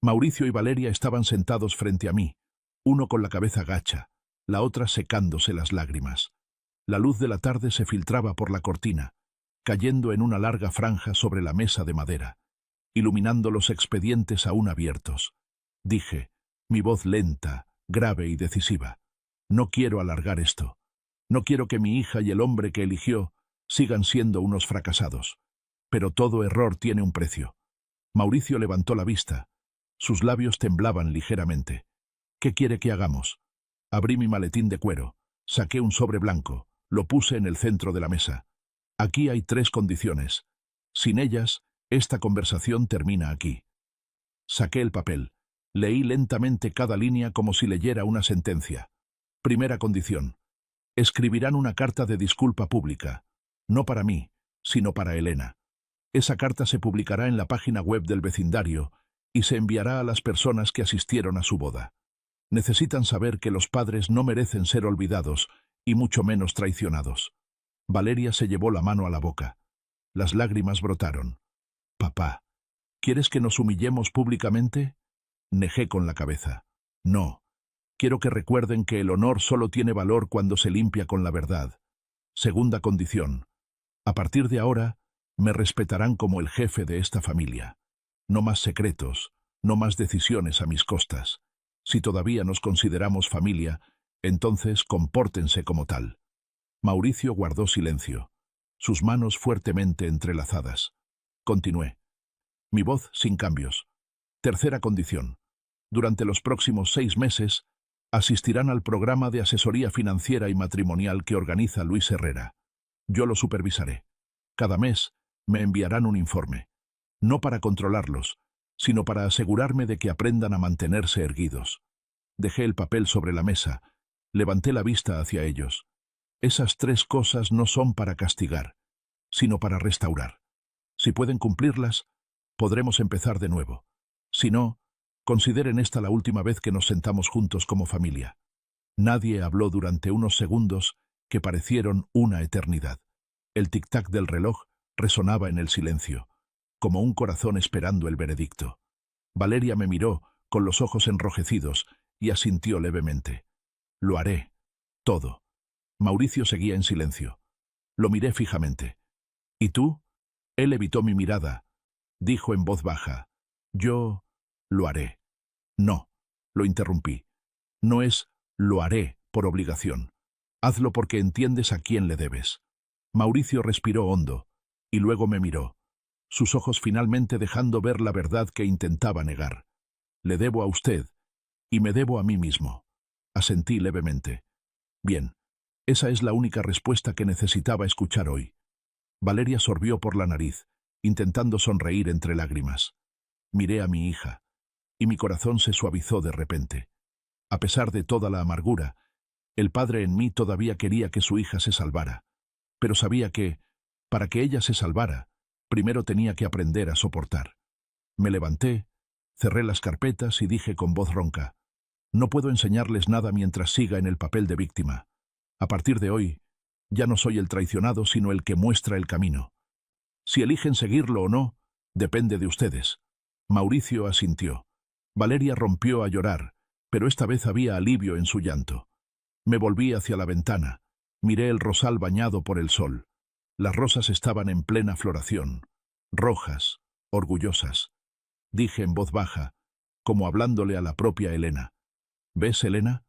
Mauricio y Valeria estaban sentados frente a mí, uno con la cabeza gacha, la otra secándose las lágrimas. La luz de la tarde se filtraba por la cortina, cayendo en una larga franja sobre la mesa de madera, iluminando los expedientes aún abiertos. Dije, mi voz lenta, grave y decisiva: No quiero alargar esto. No quiero que mi hija y el hombre que eligió sigan siendo unos fracasados. Pero todo error tiene un precio. Mauricio levantó la vista. Sus labios temblaban ligeramente. ¿Qué quiere que hagamos? Abrí mi maletín de cuero. Saqué un sobre blanco. Lo puse en el centro de la mesa. Aquí hay 3 condiciones. Sin ellas, esta conversación termina aquí. Saqué el papel. Leí lentamente cada línea como si leyera una sentencia. Primera condición. Escribirán una carta de disculpa pública. No para mí, sino para Elena. Esa carta se publicará en la página web del vecindario y se enviará a las personas que asistieron a su boda. Necesitan saber que los padres no merecen ser olvidados y mucho menos traicionados. Valeria se llevó la mano a la boca. Las lágrimas brotaron. Papá, ¿quieres que nos humillemos públicamente? Negé con la cabeza. No. Quiero que recuerden que el honor solo tiene valor cuando se limpia con la verdad. Segunda condición. A partir de ahora, me respetarán como el jefe de esta familia. No más secretos, no más decisiones a mis costas. Si todavía nos consideramos familia, entonces compórtense como tal. Mauricio guardó silencio, sus manos fuertemente entrelazadas. Continué. Mi voz sin cambios. Tercera condición. Durante los próximos 6 meses, asistirán al programa de asesoría financiera y matrimonial que organiza Luis Herrera. Yo lo supervisaré. Cada mes me enviarán un informe. No para controlarlos, sino para asegurarme de que aprendan a mantenerse erguidos. Dejé el papel sobre la mesa, levanté la vista hacia ellos. Esas 3 cosas no son para castigar, sino para restaurar. Si pueden cumplirlas, podremos empezar de nuevo. Si no, consideren esta la última vez que nos sentamos juntos como familia. Nadie habló durante unos segundos que parecieron una eternidad. El tic-tac del reloj resonaba en el silencio, como un corazón esperando el veredicto. Valeria me miró, con los ojos enrojecidos, y asintió levemente. Lo haré. Todo. Mauricio seguía en silencio. Lo miré fijamente. ¿Y tú? Él evitó mi mirada. Dijo en voz baja. Yo lo haré. No, lo interrumpí. No es lo haré por obligación. Hazlo porque entiendes a quién le debes. Mauricio respiró hondo, y luego me miró, sus ojos finalmente dejando ver la verdad que intentaba negar. Le debo a usted, y me debo a mí mismo. Asentí levemente. Bien, esa es la única respuesta que necesitaba escuchar hoy. Valeria sorbió por la nariz, intentando sonreír entre lágrimas. Miré a mi hija, y mi corazón se suavizó de repente. A pesar de toda la amargura, el padre en mí todavía quería que su hija se salvara. Pero sabía que, para que ella se salvara, primero tenía que aprender a soportar. Me levanté, cerré las carpetas y dije con voz ronca, no puedo enseñarles nada mientras siga en el papel de víctima. A partir de hoy, ya no soy el traicionado sino el que muestra el camino. Si eligen seguirlo o no, depende de ustedes. Mauricio asintió. Valeria rompió a llorar, pero esta vez había alivio en su llanto. Me volví hacia la ventana. Miré el rosal bañado por el sol. Las rosas estaban en plena floración, rojas, orgullosas. Dije en voz baja, como hablándole a la propia Elena. ¿Ves, Elena?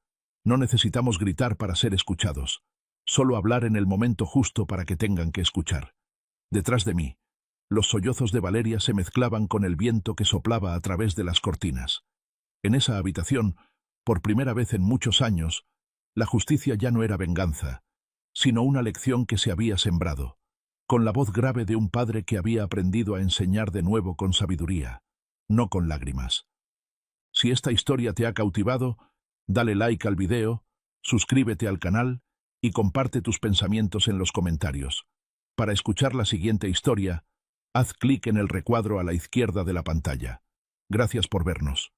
No necesitamos gritar para ser escuchados. Solo hablar en el momento justo para que tengan que escuchar. Detrás de mí, los sollozos de Valeria se mezclaban con el viento que soplaba a través de las cortinas. En esa habitación, por primera vez en muchos años, la justicia ya no era venganza, sino una lección que se había sembrado, con la voz grave de un padre que había aprendido a enseñar de nuevo con sabiduría, no con lágrimas. Si esta historia te ha cautivado, dale like al video, suscríbete al canal y comparte tus pensamientos en los comentarios. Para escuchar la siguiente historia, haz clic en el recuadro a la izquierda de la pantalla. Gracias por vernos.